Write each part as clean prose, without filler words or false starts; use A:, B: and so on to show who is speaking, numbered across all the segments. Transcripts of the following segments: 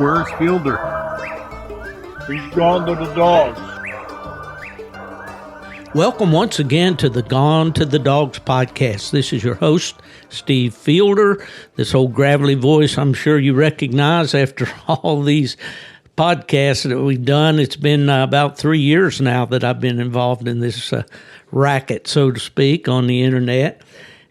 A: Where's Fielder? He's gone to the dogs.
B: Welcome once again to the Gone to the Dogs podcast. This is your host, Steve Fielder. This old gravelly voice I'm sure you recognize after all these podcasts that we've done. It's been about 3 years now that I've been involved in this racket, so to speak, on the internet.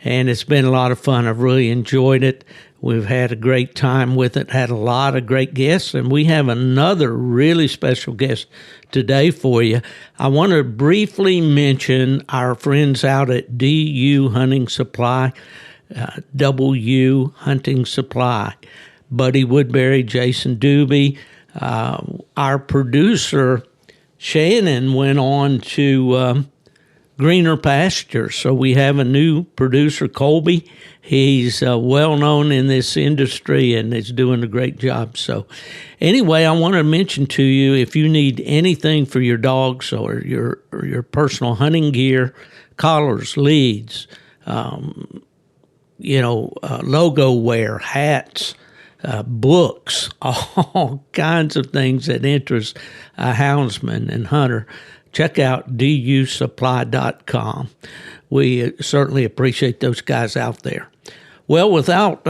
B: And it's been a lot of fun. I've really enjoyed it. We've had a great time with it, had a lot of great guests, and we have another really special guest today for you. I want to briefly mention our friends out at DU Hunting Supply, W Hunting Supply. Buddy Woodbury, Jason Doobie. Our producer, Shannon, went on to greener pastures. So we have a new producer, Colby. He's well known in this industry and is doing a great job. So anyway, I want to mention to you, if you need anything for your dogs or your personal hunting gear, collars, leads, logo wear, hats, books, all kinds of things that interest a houndsman and hunter, check out dusupply.com. We certainly appreciate those guys out there. Well, without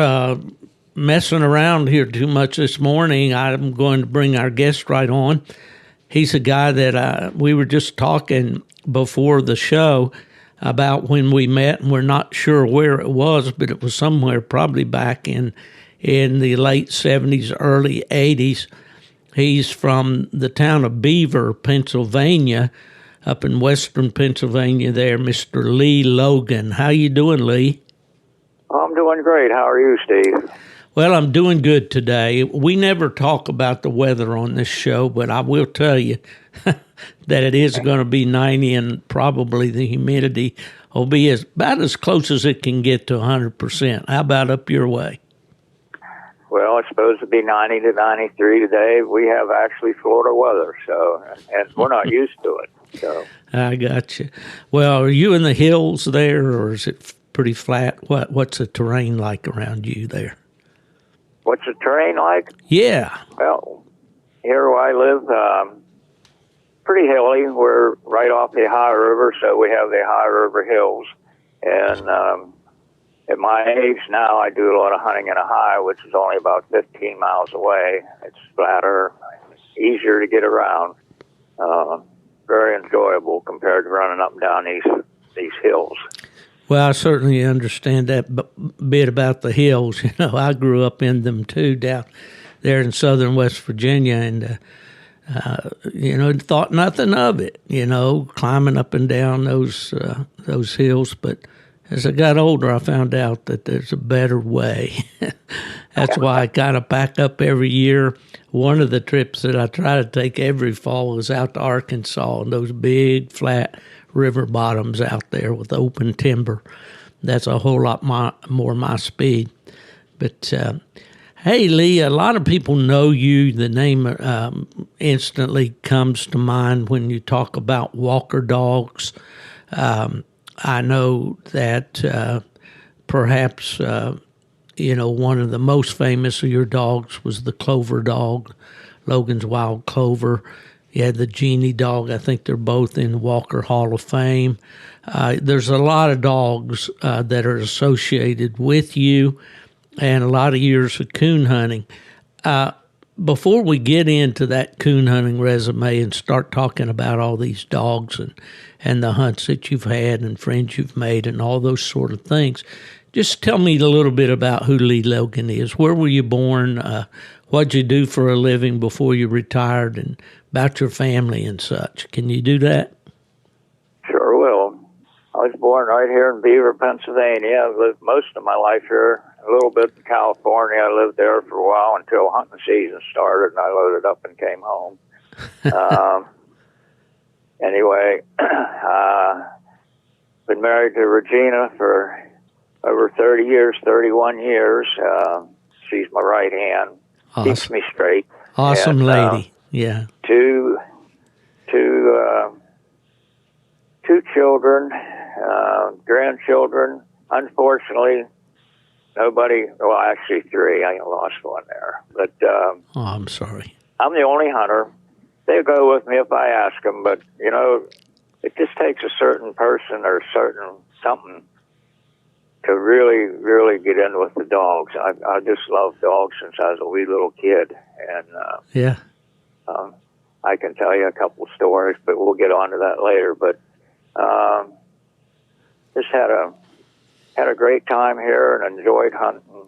B: messing around here too much this morning, I'm going to bring our guest right on. He's a guy that we were just talking before the show about when we met, and we're not sure where it was, but it was somewhere probably back in the late 70s, early 80s. He's from the town of Beaver, Pennsylvania, up in western Pennsylvania there, Mr. Lee Logan. How you doing, Lee?
C: I'm doing great. How are you, Steve?
B: Well, I'm doing good today. We never talk about the weather on this show, but I will tell you that it is going to be 90, and probably the humidity will be about as close as it can get to 100%. How about up your way?
C: Well, it's supposed to be 90 to 93 today. We have actually Florida weather, and we're not used to it. So
B: I got you. Well, are you in the hills there, or is it pretty flat? What's the terrain like around you there?
C: What's the terrain like?
B: Yeah.
C: Well, here where I live, pretty hilly. We're right off the High River, so we have the High River Hills. And at my age now, I do a lot of hunting in a high, which is only about 15 miles away. It's flatter, easier to get around. Very enjoyable compared to running up and down these hills.
B: Well, I certainly understand that bit about the hills. I grew up in them too, down there in southern West Virginia, and thought nothing of it. Climbing up and down those hills. But as I got older, I found out that there's a better way. That's why I kind of pack up every year. One of the trips that I try to take every fall is out to Arkansas and those big flat river bottoms out there with open timber. That's a whole lot more my speed. But hey, Lee, a lot of people know you. The name instantly comes to mind when you talk about walker dogs. I know that perhaps one of the most famous of your dogs was the Clover dog, Logan's Wild Clover. You had the Genie dog. I think they're both in Walker Hall of Fame. There's a lot of dogs that are associated with you and a lot of years of coon hunting. Before we get into that coon hunting resume and start talking about all these dogs and the hunts that you've had and friends you've made and all those sort of things, just tell me a little bit about who Lee Logan is. Where were you born? What'd you do for a living before you retired, and about your family and such? Can you do that?
C: Sure will. I was born right here in Beaver, Pennsylvania. I've lived most of my life here, a little bit in California. I lived there for a while until hunting season started, and I loaded up and came home. Anyway, been married to Regina for over 30 years, 31 years. She's my right hand.
B: Awesome.
C: Keeps me straight.
B: Awesome lady. Yeah.
C: Two children, grandchildren. Unfortunately, nobody. Well, actually 3. I lost one there, but
B: Oh, I'm sorry.
C: I'm the only hunter. They go with me if I ask them, but you know, it just takes a certain person or certain something to really, really get in with the dogs. I just love dogs since I was a wee little kid, and
B: Yeah.
C: I can tell you a couple stories, but we'll get on to that later. But just had a great time here and enjoyed hunting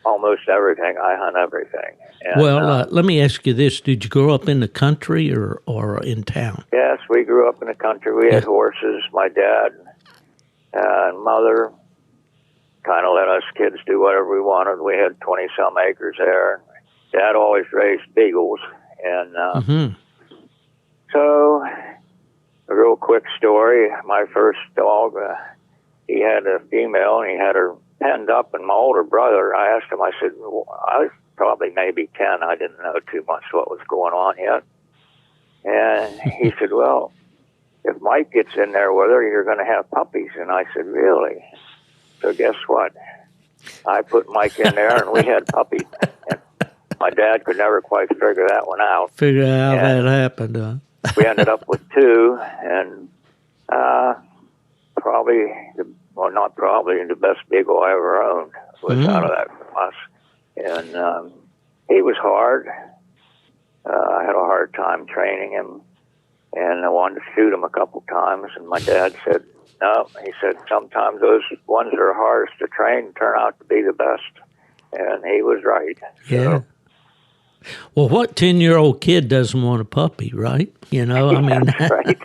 C: almost everything. I hunt everything. And,
B: Well, let me ask you this: did you grow up in the country or in town?
C: yes, we grew up in the country. We had horses. My dad and mother kind of let us kids do whatever we wanted. We had 20-some acres there. Dad always raised beagles. And so, a real quick story. My first dog, he had a female, and he had her penned up. And my older brother, I asked him, I said, well, I was probably maybe 10. I didn't know too much what was going on yet. And he said, well, if Mike gets in there with her, you're going to have puppies. And I said, really? So guess what? I put Mike in there, and we had puppies. And my dad could never quite figure that one out.
B: Figure out how that happened, huh?
C: We ended up with 2, and not probably, the best beagle I ever owned was out of that class. And he was hard. I had a hard time training him, and I wanted to shoot him a couple times, and my dad said, no. He said, sometimes those ones that are hardest to train turn out to be the best. And he was right.
B: Yeah.
C: So,
B: well, what 10-year-old kid doesn't want a puppy, right? You know, I mean,
C: that's right.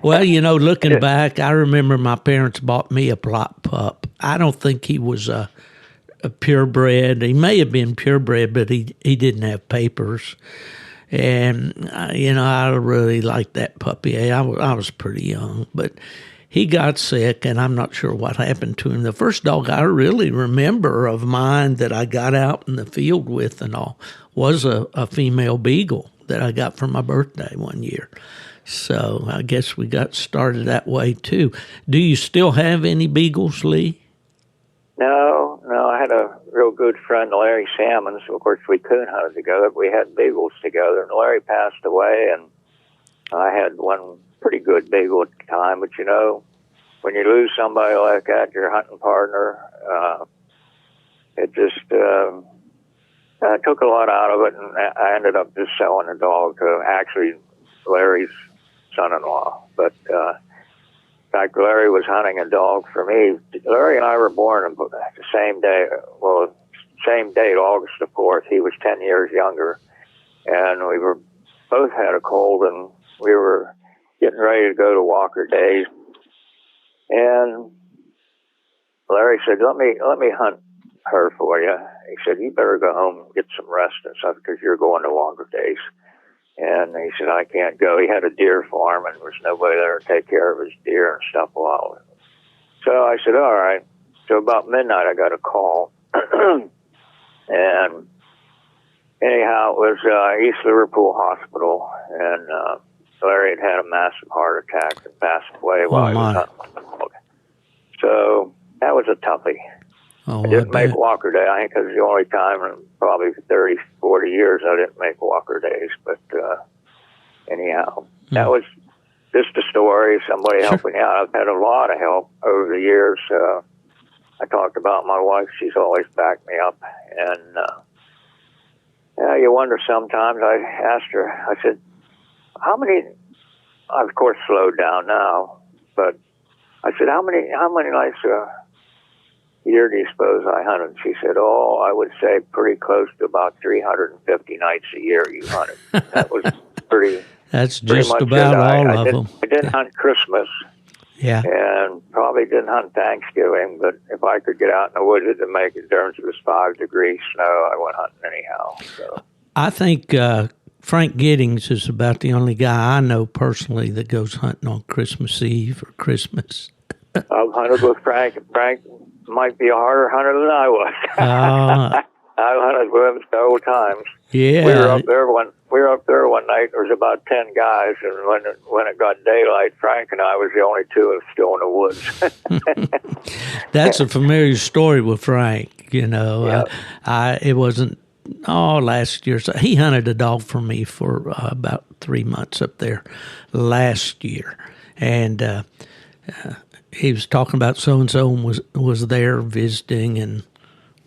B: well, you know, looking back, I remember my parents bought me a plot pup. I don't think he was a purebred. He may have been purebred, but he didn't have papers. And, you know, I really liked that puppy. I was pretty young, but he got sick, and I'm not sure what happened to him. The first dog I really remember of mine that I got out in the field with and all was a female beagle that I got for my birthday one year. So I guess we got started that way, too. Do you still have any beagles, Lee?
C: No, I had a real good friend, Larry Salmons. Of course, we coon hunted together. We had beagles together, and Larry passed away, and I had one pretty good beagle at the time. But, you know, when you lose somebody like that, your hunting partner, it just took a lot out of it, and I ended up just selling the dog to actually Larry's son-in-law. But in fact, Larry was hunting a dog for me. Larry and I were born on the same day. Well, same date, August the 4th. He was 10 years younger, and we were both had a cold, and we were getting ready to go to Walker Days. And Larry said, "Let me hunt her for you." He said, "You better go home and get some rest and stuff because you're going to Walker Days." And he said, "I can't go." He had a deer farm, and there was nobody there to take care of his deer and stuff. Well, so I said, all right. So about midnight, I got a call. And anyhow, it was East Liverpool Hospital, and Larry had had a massive heart attack and passed away while he was hunting the dog. So that was a toughie.
B: Oh,
C: I didn't make Walker Day. I think it was the only time in probably 30, 40 years I didn't make Walker Days. But anyhow, that was just a story, somebody helping out. I've had a lot of help over the years. I talked about my wife. She's always backed me up. And you wonder sometimes. I asked her, I said, how many, I've of course slowed down now, but I said, how many nights a year do you suppose I hunted? She said, I would say pretty close to about 350 nights a year you hunted. That was pretty.
B: That's
C: pretty
B: just
C: much
B: about all of them.
C: I didn't hunt Christmas.
B: Yeah.
C: And probably didn't hunt Thanksgiving, but if I could get out in the woods to make a difference, it was 5 degrees snow, I went hunting anyhow. So
B: I think Frank Giddings is about the only guy I know personally that goes hunting on Christmas Eve or Christmas.
C: I've hunted with Frank. Frank might be a harder hunter than I was. I hunted with him several times.
B: Yeah.
C: We were up there one night night, there was about 10 guys, and when it got daylight, Frank and I was the only two still in the woods.
B: That's a familiar story with Frank. You know,
C: Yeah.
B: it wasn't last year. So he hunted a dog for me for about 3 months up there last year, and he was talking about so and so was there visiting, and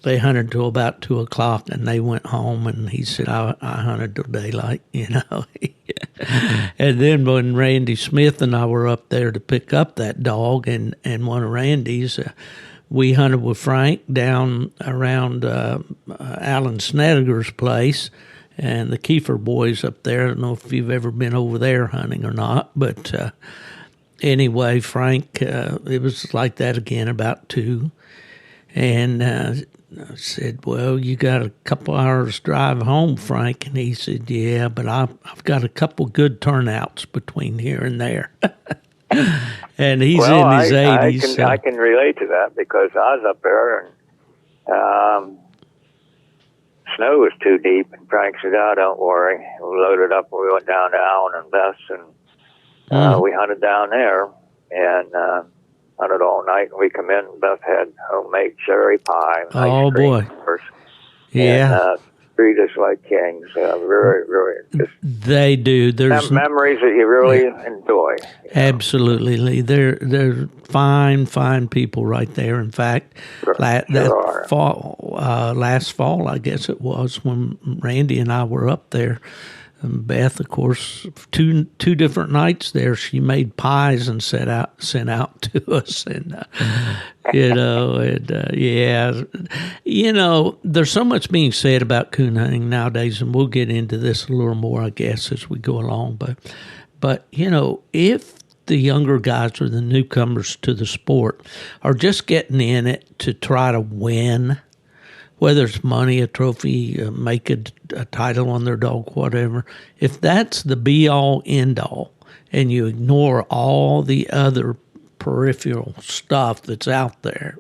B: they hunted till about 2:00, and they went home. And he said, "I hunted till daylight," you know. And then when Randy Smith and I were up there to pick up that dog, and one of Randy's, we hunted with Frank down around Alan Snedeker's place, and the Kiefer boys up there. I don't know if you've ever been over there hunting or not, but anyway, Frank, it was like that again about 2, and I said, "Well, you got a couple hours drive home, Frank," and he said, "Yeah, but I've got a couple good turnouts between here and there." And he's in his 80s.
C: I can relate to that because I was up there and snow was too deep, and Frank said, "Oh, don't worry." We loaded up and we went down to Allen and Beth's, and we hunted down there and hunted all night. And we come in, and Beth had homemade cherry pie. And
B: oh,
C: ice cream,
B: boy.
C: of course.
B: Yeah.
C: And, treat us like kings. Really, just
B: they do. There's
C: memories that you really enjoy.
B: Absolutely, Lee. They're fine people right there. In fact, last fall, I guess it was, when Randy and I were up there. Beth, of course, two different nights there, she made pies and sent out to us, and there's so much being said about coon hunting nowadays, and we'll get into this a little more, I guess, as we go along. But if the younger guys or the newcomers to the sport are just getting in it to try to win, whether it's money, a trophy, make a title on their dog, whatever, if that's the be-all, end-all, and you ignore all the other peripheral stuff that's out there,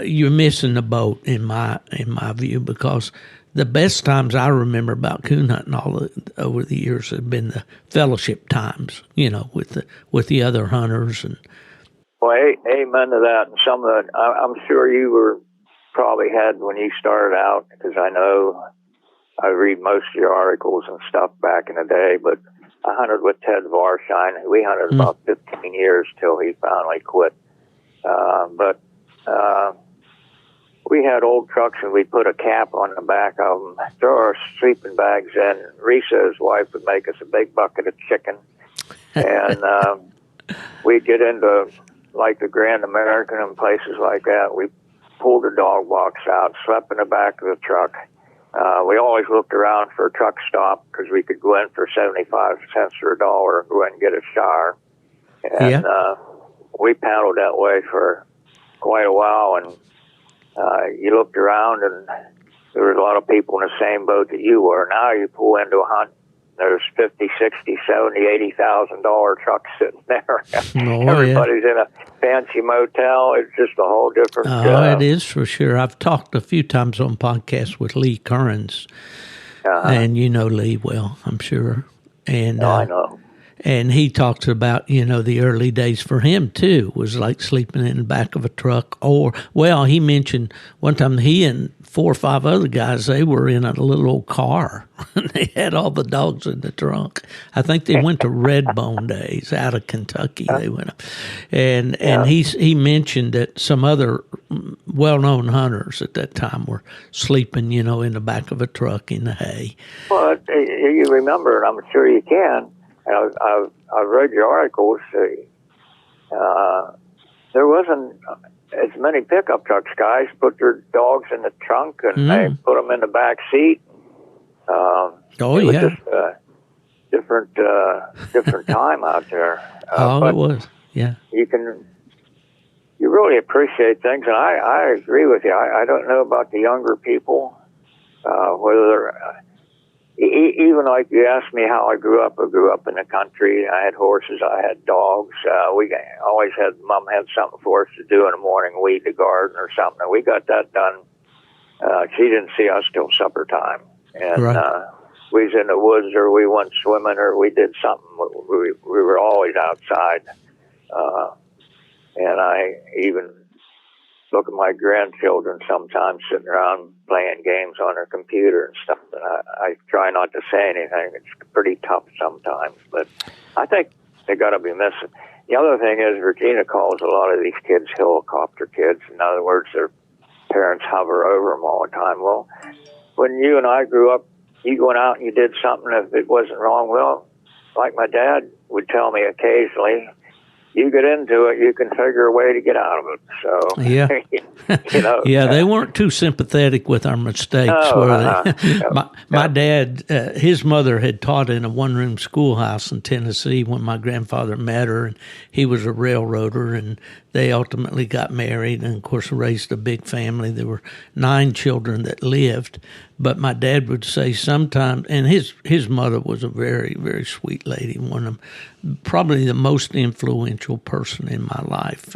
B: you're missing the boat, in my view, because the best times I remember about coon hunting over the years have been the fellowship times, with the other hunters. And
C: well, amen to that. And some of the, I'm sure you probably had when you started out, because I know I read most of your articles and stuff back in the day, but I hunted with Ted Varshine. We hunted about 15 years till he finally quit. But we had old trucks, and we put a cap on the back of them, throw our sleeping bags in. Risa, his wife, would make us a big bucket of chicken, and we'd get into like the Grand American and places like that. We pulled the dog box out, slept in the back of the truck. We always looked around for a truck stop because we could go in for 75 cents or $1 and go in and get a shower. And we paddled that way for quite a while. And you looked around, and there was a lot of people in the same boat that you were. Now you pull into a hunt, there's $50,000, $60,000, $70,000, $80,000 trucks sitting there. Everybody's in a fancy motel. It's just a whole different.
B: It is for sure. I've talked a few times on podcasts with Lee Currens, and you know Lee well, I'm sure. And
C: I know.
B: And he talks about, the early days for him, too, was like sleeping in the back of a truck. He mentioned one time he and 4 or 5 other guys, they were in a little old car. They had all the dogs in the trunk. I think they went to Redbone days out of Kentucky. They went up. And he mentioned that some other well-known hunters at that time were sleeping, in the back of a truck in the hay.
C: Well, you remember, and I'm sure you can, and I've read your articles. There wasn't as many pickup trucks. Guys put their dogs in the trunk, and they put them in the back seat. It was just a different time out there.
B: It was. Yeah.
C: You really appreciate things, and I agree with you. I don't know about the younger people, whether they're. Even like you asked me how I grew up in the country. I had horses, I had dogs. We always had, Mom had something for us to do in the morning, weed the garden or something. And we got that done. She didn't see us till supper time. And we was in the woods or we went swimming or we did something, we were always outside. And I even look at my grandchildren sometimes sitting around playing games on their computer and stuff. And I try not to say anything. It's pretty tough sometimes, but I think they got to be missing. The other thing is Regina calls a lot of these kids helicopter kids. In other words, their parents hover over them all the time. Well, when you and I grew up, you went out and you did something if it wasn't wrong. Well, like my dad would tell me occasionally, you get into it, you can figure a way to get out of it. So,
B: yeah, yeah, they weren't too sympathetic with our mistakes, were they? My dad, his mother had taught in a one-room schoolhouse in Tennessee when my grandfather met her, and he was a railroader, and they ultimately got married and, of course, raised a big family. There were 9 children that lived, but my dad would say sometimes, and his mother was a very, very sweet lady, one of probably the most influential person in my life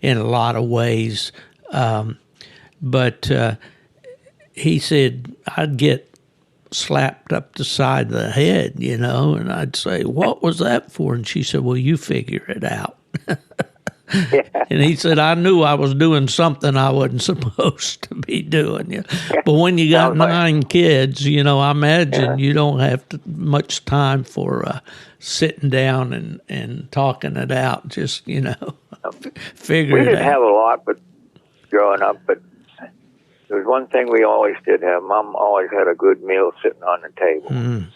B: in a lot of ways. But he said I'd get slapped up the side of the head, and I'd say, "What was that for?" And she said, "Well, you figure it out." And he said, I knew I was doing something I wasn't supposed to be doing. But when you got 9 kids, I imagine you don't have much time for sitting down and talking it out. Just, figure it out.
C: We didn't have a lot but growing up, but there was one thing we always did have. Mom always had a good meal sitting on the table. And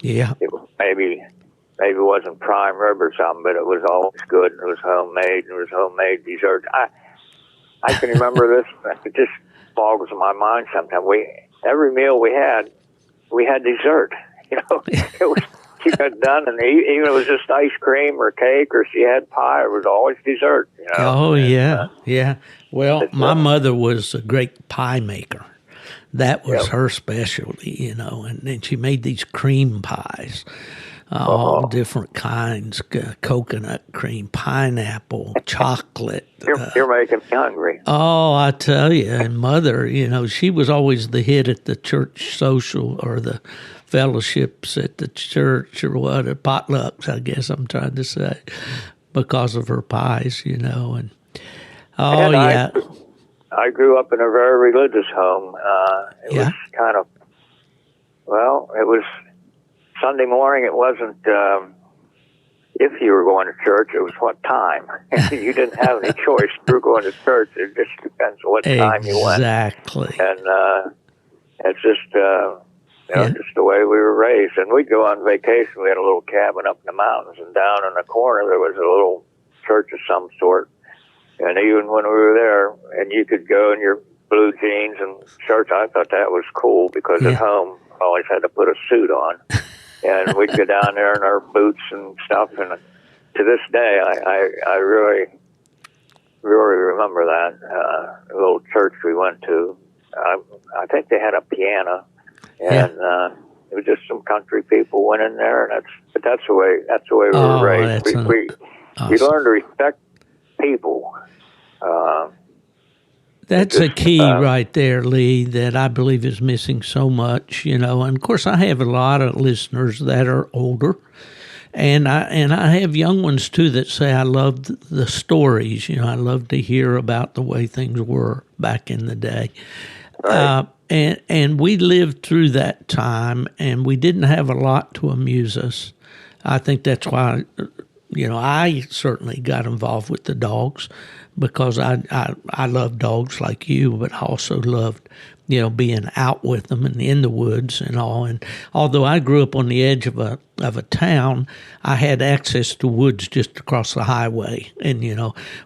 C: it was maybe it wasn't prime rib or something, but it was always good. And it was homemade, and it was homemade dessert. I can remember this. It just boggles my mind sometimes. Every meal we had dessert. It was she got done, and even if it was just ice cream or cake, or she had pie, it was always dessert.
B: Oh yeah. Well, my mother was a great pie maker. That was her specialty, and then she made these cream pies. All different kinds, coconut cream, pineapple, chocolate.
C: You're making me hungry.
B: Oh, I tell you, and Mother, she was always the hit at the church social or the fellowships at the church or what, potlucks, I guess I'm trying to say, because of her pies, and
C: I grew up in a very religious home. It was kind of, it was Sunday morning. It wasn't if you were going to church, it was what time. You didn't have any choice. You were going to church. It just depends on what time you went.
B: Exactly.
C: And it's just, just the way we were raised. And we'd go on vacation. We had a little cabin up in the mountains, and down in the corner there was a little church of some sort. And even when we were there, and you could go in your blue jeans and shirts, I thought that was cool because at home I always had to put a suit on. And we'd go down there in our boots and stuff. And to this day, I really, really remember that little church we went to. I think they had a piano, and it was just some country people went in there. And that's the way we were raised. We learned to respect people.
B: That's a key right there, Lee, that I believe is missing so much, And of course, I have a lot of listeners that are older, and I have young ones too that say I love the stories. I love to hear about the way things were back in the day.
C: Right.
B: And we lived through that time, and we didn't have a lot to amuse us. I think that's why, I certainly got involved with the dogs, because I love dogs like you, but I also loved, being out with them and in the woods and all. And although I grew up on the edge of a town, I had access to woods just across the highway. And,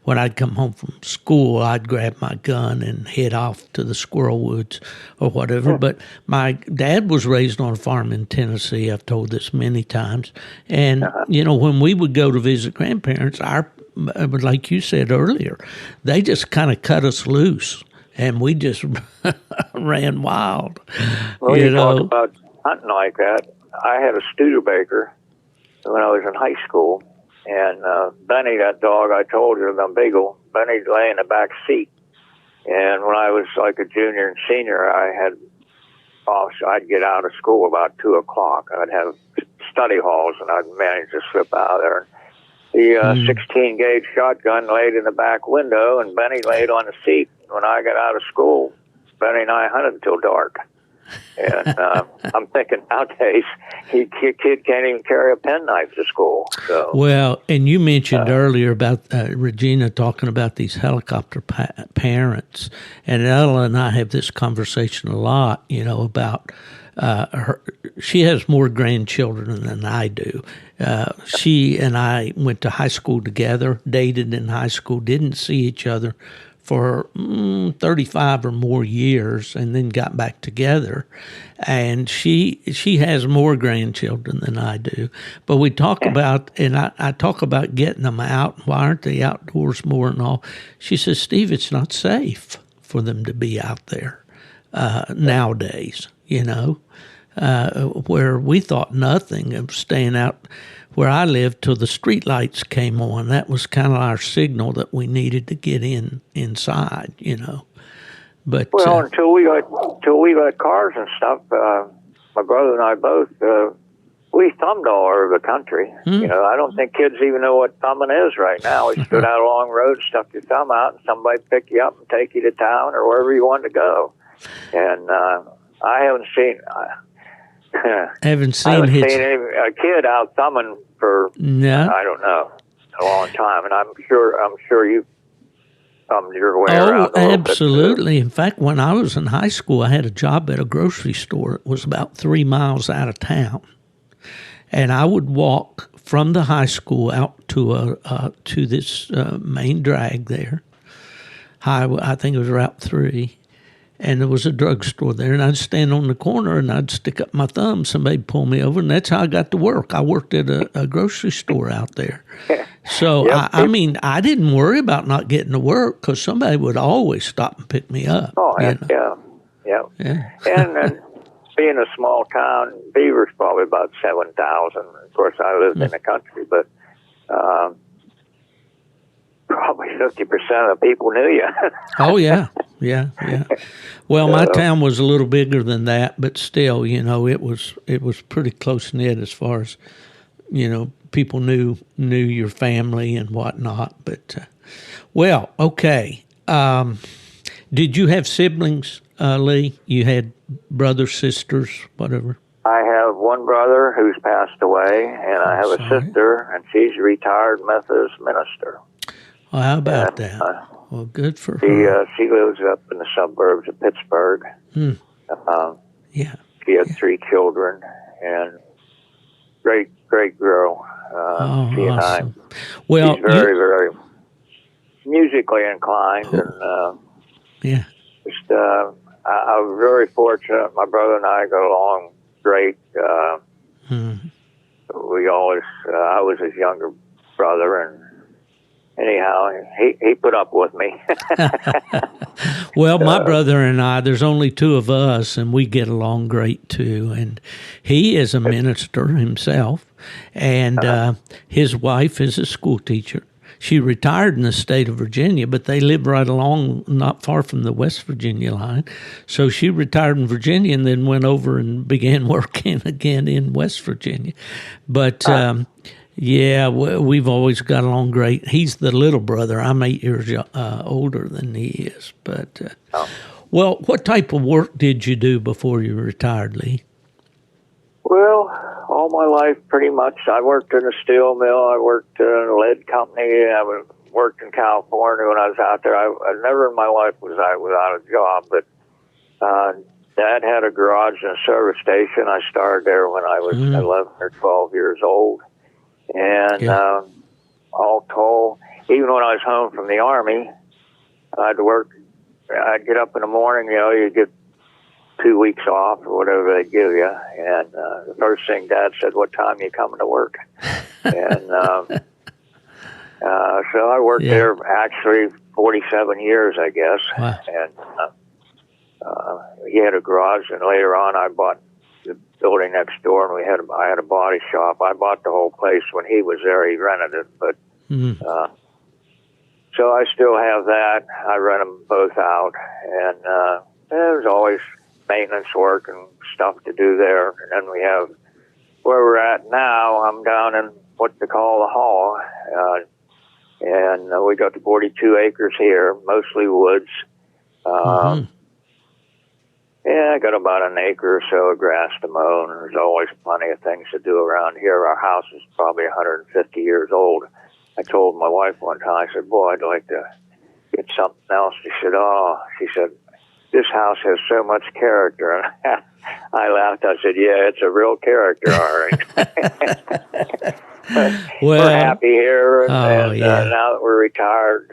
B: when I'd come home from school, I'd grab my gun and head off to the squirrel woods or whatever. But my dad was raised on a farm in Tennessee. I've told this many times. And, when we would go to visit grandparents, like you said earlier, they just kind of cut us loose, and we just ran wild.
C: Well, you talk about hunting like that. I had a Studebaker when I was in high school, and Benny, that dog I told you, the beagle, Benny lay in the back seat. And when I was like a junior and senior, I had So I'd get out of school about 2 o'clock. I'd have study halls, and I'd manage to slip out of there. The 16 gauge shotgun laid in the back window, and Benny laid on the seat. When I got out of school, Benny and I hunted until dark. And I'm thinking nowadays, kid can't even carry a penknife to school. So.
B: Well, and you mentioned earlier about Regina talking about these helicopter parents, and Ella and I have this conversation a lot, about her. She has more grandchildren than I do. She and I went to high school together, dated in high school, didn't see each other for 35 or more years, and then got back together. And she has more grandchildren than I do. But we talk about, and I talk about getting them out. Why aren't they outdoors more and all? She says, Steve, it's not safe for them to be out there nowadays, where we thought nothing of staying out where I lived till the street lights came on. That was kind of our signal that we needed to get inside, But
C: until we got cars and stuff, my brother and I both we thumbed all over the country. I don't think kids even know what thumbing is right now. We stood out along the road, stuck your thumb out, and somebody pick you up and take you to town or wherever you wanted to go. And I haven't seen.
B: a
C: kid out thumbing for I don't know, a long time, and I'm sure you thumbed your way around.
B: Oh, absolutely. In fact, when I was in high school, I had a job at a grocery store. It was about 3 miles out of town, and I would walk from the high school out to this main drag there. I think it was Route 3. And there was a drugstore there, and I'd stand on the corner, and I'd stick up my thumb. Somebody'd pull me over, and that's how I got to work. I worked at a grocery store out there. So, yep. I mean, I didn't worry about not getting to work because somebody would always stop and pick me up.
C: Oh, yeah. And being a small town, Beaver's probably about 7,000. Of course, I lived in the country, but probably 50% of the people knew you.
B: Oh, yeah. Well, my town was a little bigger than that, but still, it was pretty close knit as far as, people knew your family and whatnot. But, okay. Did you have siblings, Lee? You had brothers, sisters, whatever?
C: I have one brother who's passed away, and I have a sister, and she's a retired Methodist minister.
B: Well, how about that? Well, good for her.
C: She lives up in the suburbs of Pittsburgh.
B: Yeah.
C: She had 3 children, and great girl. She and
B: awesome.
C: She's very, very musically inclined, and just I was very fortunate. My brother and I got along great. We always, I was his younger brother, and anyhow, he put up with me.
B: Well, my brother and I, there's only 2 of us, and we get along great too. And he is a minister himself, and his wife is a school teacher. She retired in the state of Virginia, but they live right along, not far from the West Virginia line. So she retired in Virginia and then went over and began working again in West Virginia. But we've always got along great. He's the little brother. I'm 8 years older than he is. But well, what type of work did you do before you retired, Lee?
C: Well, all my life, pretty much. I worked in a steel mill. I worked in a lead company. I worked in California when I was out there. I never in my life was I without a job. But Dad had a garage and a service station. I started there when I was 11 or 12 years old. And all told, even when I was home from the Army, I'd get up in the morning, you'd get 2 weeks off or whatever they give you. And the first thing Dad said, "What time are you coming to work?" And so I worked there actually 47 years, I guess.
B: Wow.
C: And he had a garage, and later on I bought the building next door, and I had a body shop. I bought the whole place when he was there. He rented it, but so I still have that. I rent them both out, and it was always maintenance work and stuff to do there. And then we have where we're at now. I'm down in what they call the Hall, and we got 42 acres here, mostly woods. Yeah, I got about an acre or so of grass to mow, and there's always plenty of things to do around here. Our house is probably 150 years old. I told my wife one time, I said, boy, I'd like to get something else. She said, this house has so much character. And I laughed. I said, yeah, it's a real character, all right. We're happy here, and now that we're retired,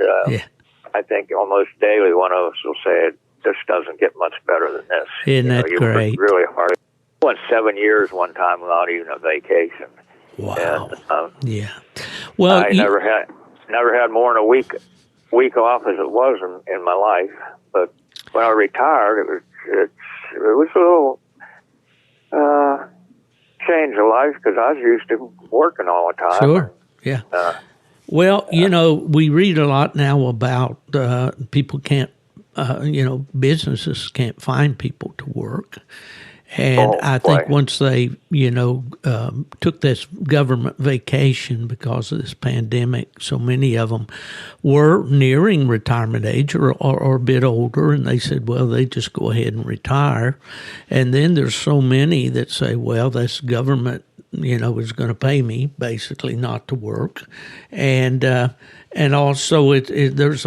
C: I think almost daily one of us will say this doesn't get much better than this.
B: Isn't that great?
C: Really hard. I went 7 years one time without even a vacation.
B: Wow.
C: And,
B: well,
C: I never had more than a week off as it was in my life. But when I retired, it was a little change of life because I was used to working all the time.
B: Sure. Yeah. Well, we read a lot now about people can't, businesses can't find people to work. And I think once they, took this government vacation because of this pandemic, so many of them were nearing retirement age or a bit older, and they said, well, they just go ahead and retire. And then there's so many that say, well, this government, is going to pay me basically not to work. And also, there's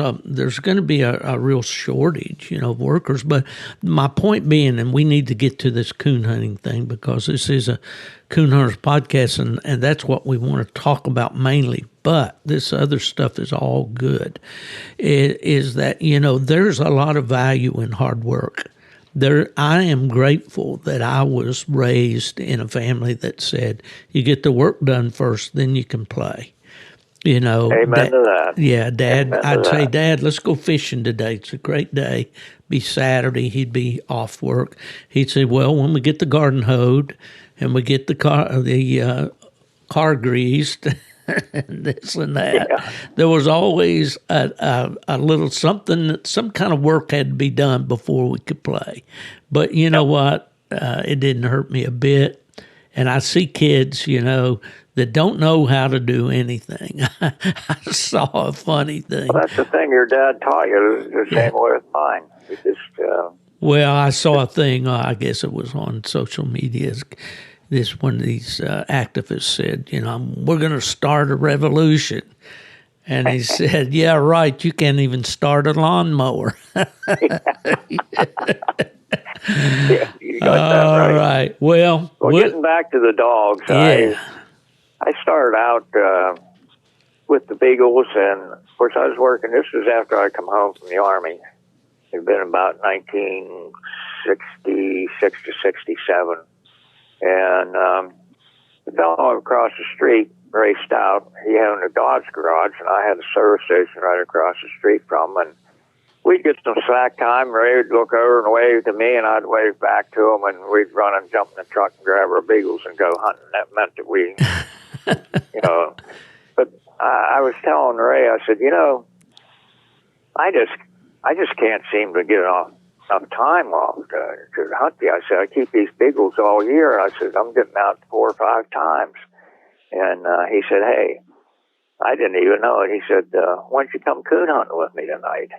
B: going to be a real shortage, of workers. But my point being, and we need to get to this coon hunting thing because this is a coon hunters podcast, and that's what we want to talk about mainly. But this other stuff is all good. Is that there's a lot of value in hard work. I am grateful that I was raised in a family that said you get the work done first, then you can play.
C: Amen to that.
B: Yeah, Dad, I'd say, Dad, let's go fishing today. It's a great day. Be Saturday. He'd be off work. He'd say, well, when we get the garden hoed and we get the car greased and this and that, there was always a little something, some kind of work had to be done before we could play. But you know what? It didn't hurt me a bit. And I see kids, that don't know how to do anything. I saw a funny thing.
C: Well, that's the thing your dad taught you. The same way with mine.
B: Well, I saw a thing, I guess it was on social media. One of these activists said, we're going to start a revolution. And he said, yeah, right, you can't even start a lawnmower.
C: Yeah, you got that right.
B: Well,
C: getting back to the dogs, I started out with the beagles, and of course I was working. This was after I come home from the Army. It had been about 1966 to 67, and the fellow across the street raced out. He had a Dodge garage, and I had a service station right across the street from him. And we'd get some slack time. Ray would look over and wave to me, and I'd wave back to him, and we'd run and jump in the truck and grab our beagles and go hunting. That meant that we, But I was telling Ray, I said, I just can't seem to get enough time off to hunt the. I said, I keep these beagles all year. I said, I'm getting out 4 or 5 times. And he said, hey, I didn't even know it. He said, why don't you come coon hunting with me tonight?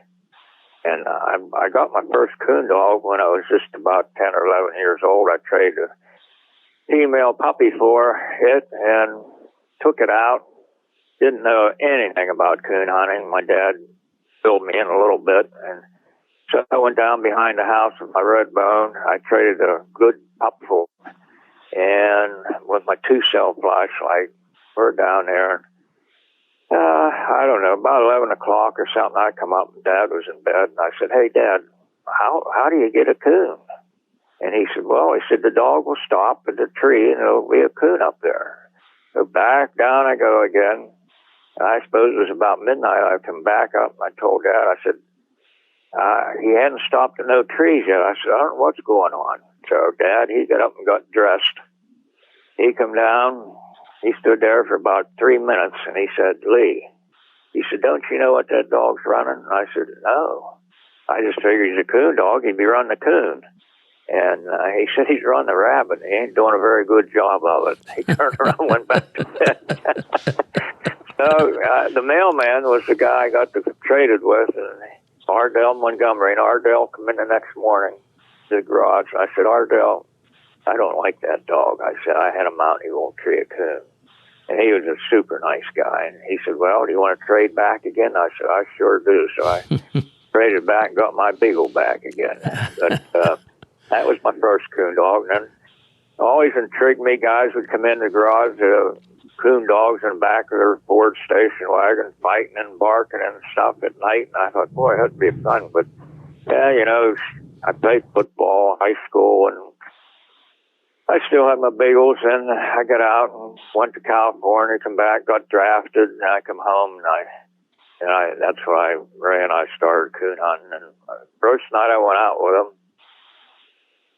C: And I got my first coon dog when I was just about 10 or 11 years old. I traded a female puppy for it and took it out. Didn't know anything about coon hunting. My dad filled me in a little bit. And so I went down behind the house with my red bone. I traded a good pup for him. And with my 2-cell flashlight, we're down there. I don't know, about 11 o'clock or something, I come up and Dad was in bed, and I said, hey, Dad, how do you get a coon? And he said, the dog will stop at the tree and there'll be a coon up there. So back down I go again. And I suppose it was about midnight. I come back up and I told Dad, I said, he hadn't stopped at no trees yet. I said, I don't know what's going on. So Dad, he got up and got dressed. He come down. He stood there for about 3 minutes, and he said, Lee, he said, don't you know what that dog's running? And I said, no. I just figured he's a coon dog. He'd be running a coon. And he said he's run the rabbit. He ain't doing a very good job of it. He turned around and went back to bed. So the mailman was the guy I got traded with, and Ardell Montgomery. And Ardell come in the next morning to the garage. And I said, Ardell, I don't like that dog. I said, I had him out and he won't tree a coon. And he was a super nice guy. And he said, well, do you want to trade back again? I said, I sure do. So I traded back and got my Beagle back again. But that was my first coon dog. And then always intrigued me, guys would come in the garage, coon dogs in the back of their Ford station wagon, fighting and barking and stuff at night. And I thought, boy, that'd be fun. But, yeah, you know, I played football, high school, and I still have my Beagles. And I got out and went to California, come back, got drafted, and I come home, and that's why Ray and I started coon hunting. And first night I went out with him,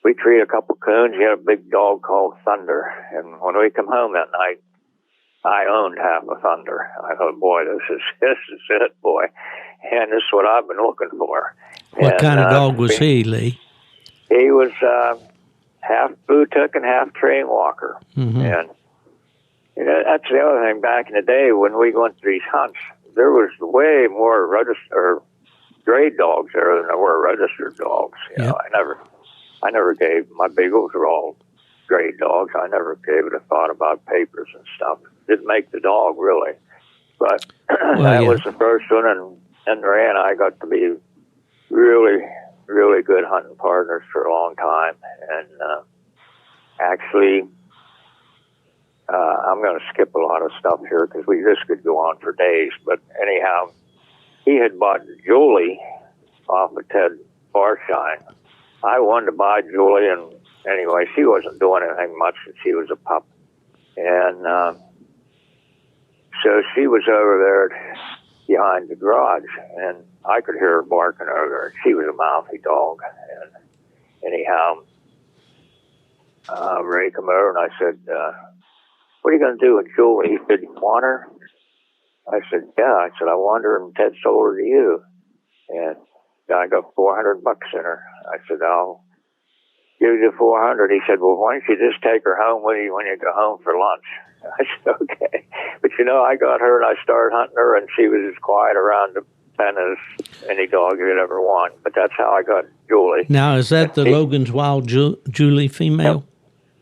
C: we treated a couple coons. He had a big dog called Thunder. And when we come home that night, I owned half a Thunder. I thought, boy, this is it, boy. And this is what I've been looking for.
B: What kind of dog was he, Lee?
C: He was half blue tick and half train walker.
B: Mm-hmm.
C: And you know, that's the other thing. Back in the day when we went to these hunts, there was way more grade dogs there than there were registered dogs. You know, I never gave, my Beagles were all grade dogs. I never gave it a thought about papers and stuff. Didn't make the dog, really. But that was the first one, and Ray and I got to be really, really good hunting partners for a long time. And actually, I'm going to skip a lot of stuff here because this could go on for days. But anyhow, he had bought Julie off of Ted Farshine. I wanted to buy Julie, and anyway, she wasn't doing anything much since she was a pup. And so she was over there behind the garage, and I could hear her barking over there. She was a mouthy dog. And anyhow, Ray came over, and I said, what are you going to do with Julie? He said, you want her? I said, yeah. I said, I want her, and Ted sold her to you. And I got $400 in her. I said, I'll give you the $400. He said, well, why don't you just take her home with you when you go home for lunch? I said, okay. But, you know, I got her and I started hunting her, and she was as quiet around the pen as any dog you'd ever want. But that's how I got Julie.
B: Now, is that the Logan's Wild Julie female?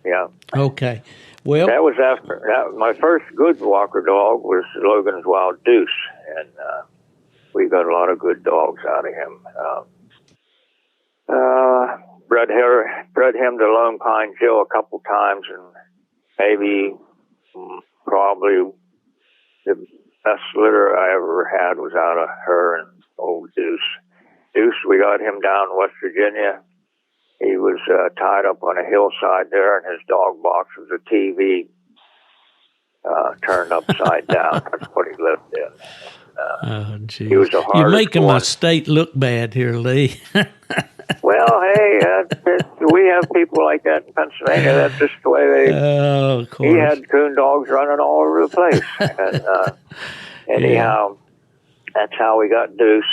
C: Yeah.
B: Okay. Well,
C: that was after that. My first good walker dog was Logan's Wild Deuce, and we got a lot of good dogs out of him. Bred him to Lone Pine Jill a couple times, and maybe probably the best litter I ever had was out of her and old Deuce. Deuce, we got him down in West Virginia. He was tied up on a hillside there, and his dog box was a TV turned upside down. That's what he lived in. He was the hardest
B: You're making
C: one.
B: my state look bad here, Lee.
C: Well, hey, we have people like that in Pennsylvania. That's just the way they.
B: Oh, of course.
C: He had coon dogs running all over the place, and anyhow, that's how we got Deuce.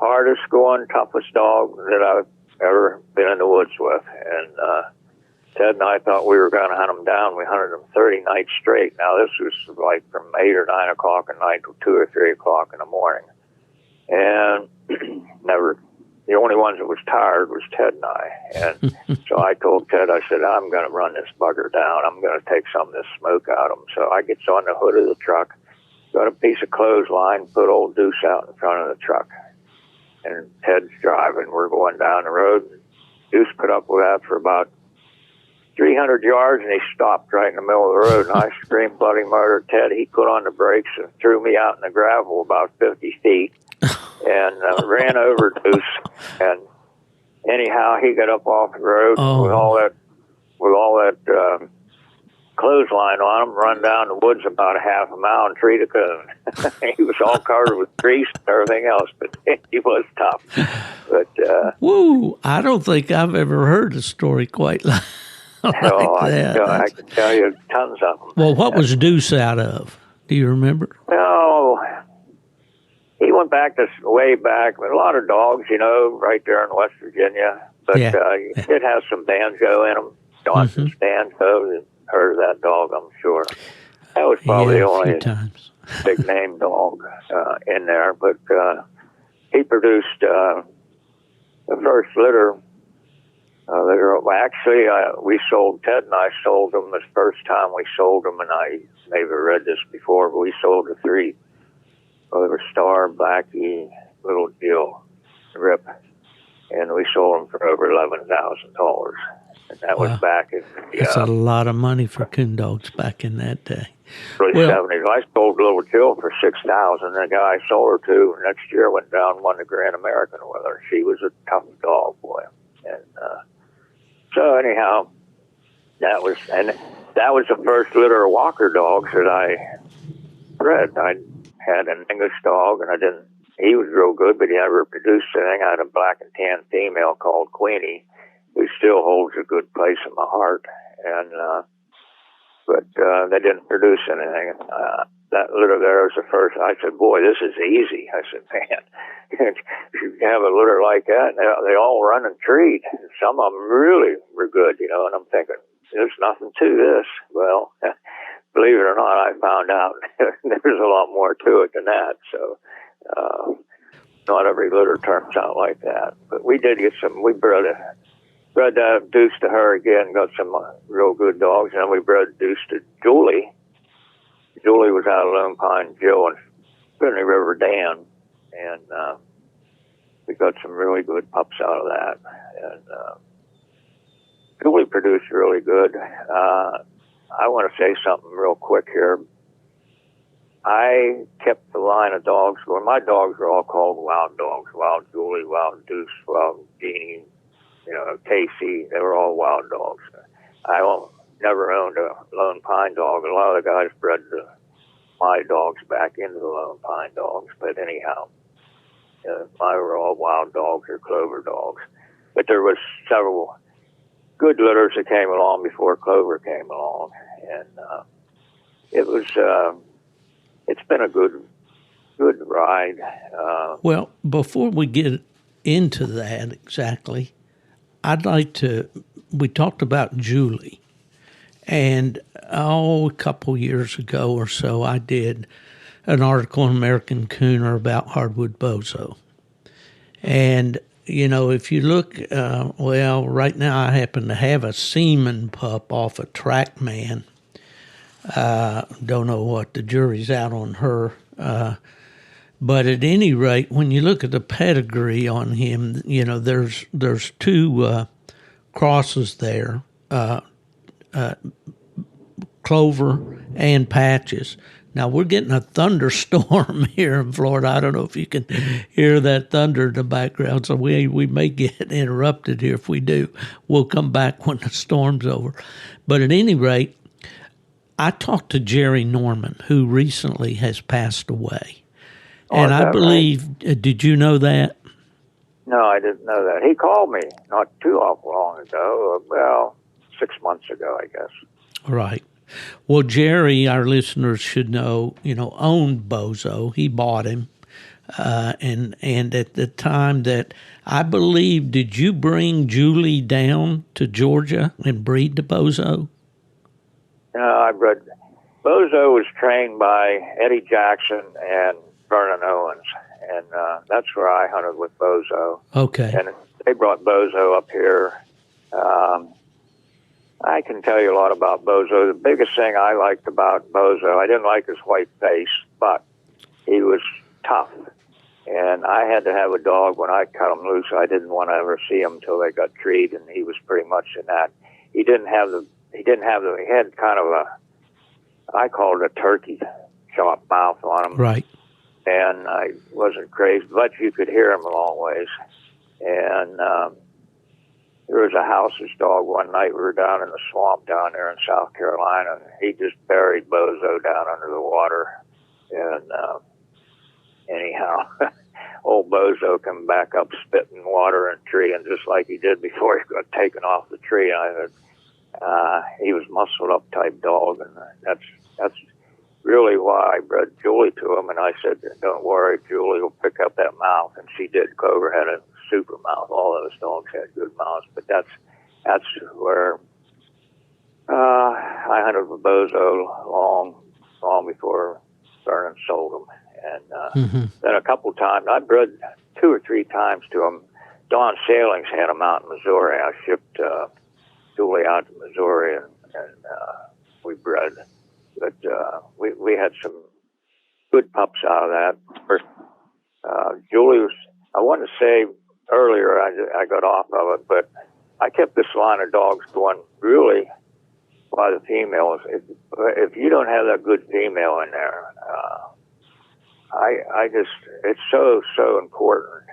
C: Hardest going, toughest dog that I've ever been in the woods with, and Ted and I thought we were going to hunt him down. We hunted him 30 nights straight. Now, this was like from 8 or 9 o'clock at night to 2 or 3 o'clock in the morning. And the only ones that was tired was Ted and I. And so I told Ted, I said, I'm going to run this bugger down. I'm going to take some of this smoke out of him. So I gets on the hood of the truck, got a piece of clothesline, put old Deuce out in front of the truck. And Ted's driving. We're going down the road. Deuce put up with that for about 300 yards, and he stopped right in the middle of the road, and I screamed bloody murder. Ted, he put on the brakes and threw me out in the gravel about 50 feet and ran over Deuce. And anyhow, he got up off the road with all that clothesline on him, run down the woods about a half a mile and treat a coon. He was all covered with grease and everything else, but he was tough. But
B: woo! I don't think I've ever heard a story quite like that.
C: I can tell you tons of them.
B: Well, what was Deuce out of? Do you remember?
C: Oh, he went back way back with a lot of dogs, you know, right there in West Virginia. But
B: Yeah.
C: it has some banjo in them. Johnson's banjo. You heard of that dog, I'm sure. That was probably the
B: a few
C: only
B: times.
C: big name dog in there. But he produced the first litter. Actually, we sold, Ted and I sold them the first time we sold them, and I maybe read this before, but we sold the 3. Well, they were Star, Blackie, Little Jill, Rip, and we sold them for over $11,000. And that was back in the
B: That's a lot of money for coon dogs back in that day.
C: early 70s. I sold Little Jill for $6,000. The guy I sold her to next year went down and won the Grand American with her. She was a tough dog, boy. And so anyhow, that was the first litter of Walker dogs that I bred. I had an English dog, and he was real good, but he never produced anything. I had a black and tan female called Queenie, who still holds a good place in my heart. And but they didn't produce anything. That litter there was the first. I said, "Boy, this is easy." I said, "Man, you have a litter like that, they all run and treat. Some of them really were good, you know." And I'm thinking, "There's nothing to this." Well, believe it or not, I found out there's a lot more to it than that. So, not every litter turns out like that. But we did get some. We bred Deuce to her again, got some real good dogs, and then we bred Deuce to Julie. Julie was out of Lone Pine Joe and Finney River Dan, and we got some really good pups out of that. And Julie produced really good. I want to say something real quick here. I kept the line of dogs going. My dogs were all called Wild Dogs. Wild Julie, Wild Deuce, Wild Jeannie, Casey. They were all Wild Dogs. I never owned a Lone Pine dog. A lot of the guys bred my dogs back into the Lone Pine dogs. But anyhow, mine were all Wild Dogs or Clover dogs. But there was several good litters that came along before Clover came along. And it's been a good ride.
B: Well, before we get into that exactly, I'd like to, we talked about Julie. And a couple years ago or so, I did an article in American Cooner about hardwood bozo. And, if you look, right now I happen to have a semen pup off a Trackman. Don't know what, the jury's out on her. But at any rate, when you look at the pedigree on him, there's 2 crosses there. Clover and Patches. Now we're getting a thunderstorm here in Florida. I don't know if you can hear that thunder in the background, so we may get interrupted here. If we do, we'll come back when the storm's over. But at any rate, I talked to Jerry Norman, who recently has passed away. And I believe, right? Did you know that?
C: No, I didn't know that. He called me not too long ago, 6 months ago, I guess.
B: Right. Well, Jerry, our listeners should know, owned Bozo. He bought him. And at the time that, I believe, did you bring Julie down to Georgia and breed the Bozo?
C: No, I bred. Bozo was trained by Eddie Jackson and Vernon Owens. And that's where I hunted with Bozo.
B: Okay.
C: And they brought Bozo up here. I can tell you a lot about Bozo. The biggest thing I liked about Bozo, I didn't like his white face, but he was tough. And I had to have a dog when I cut him loose. I didn't want to ever see him until they got treed, and he was pretty much in that. He had kind of I called it a turkey chop mouth on him.
B: Right.
C: And I wasn't crazy, but you could hear him a long ways. And there was a house's dog one night. We were down in the swamp down there in South Carolina. He just buried Bozo down under the water. And anyhow, old Bozo come back up spitting water and treeing just like he did before he got taken off the tree. And I said, he was muscled up type dog, and that's really why I bred Julie to him. And I said, "Don't worry, Julie will pick up that mouth." And she did. Clover had a super mouth. All those dogs had good mouths, but that's where I hunted with Bozo long before Vernon sold them. And then a couple times, I bred 2 or 3 times to them. Don Sailings had them out in Missouri. I shipped Julie out to Missouri, and we bred. But we had some good pups out of that. Julie was, I wanted to say earlier, I got off of it, but I kept this line of dogs going really by the females. If you don't have that good female in there, I just, it's so important.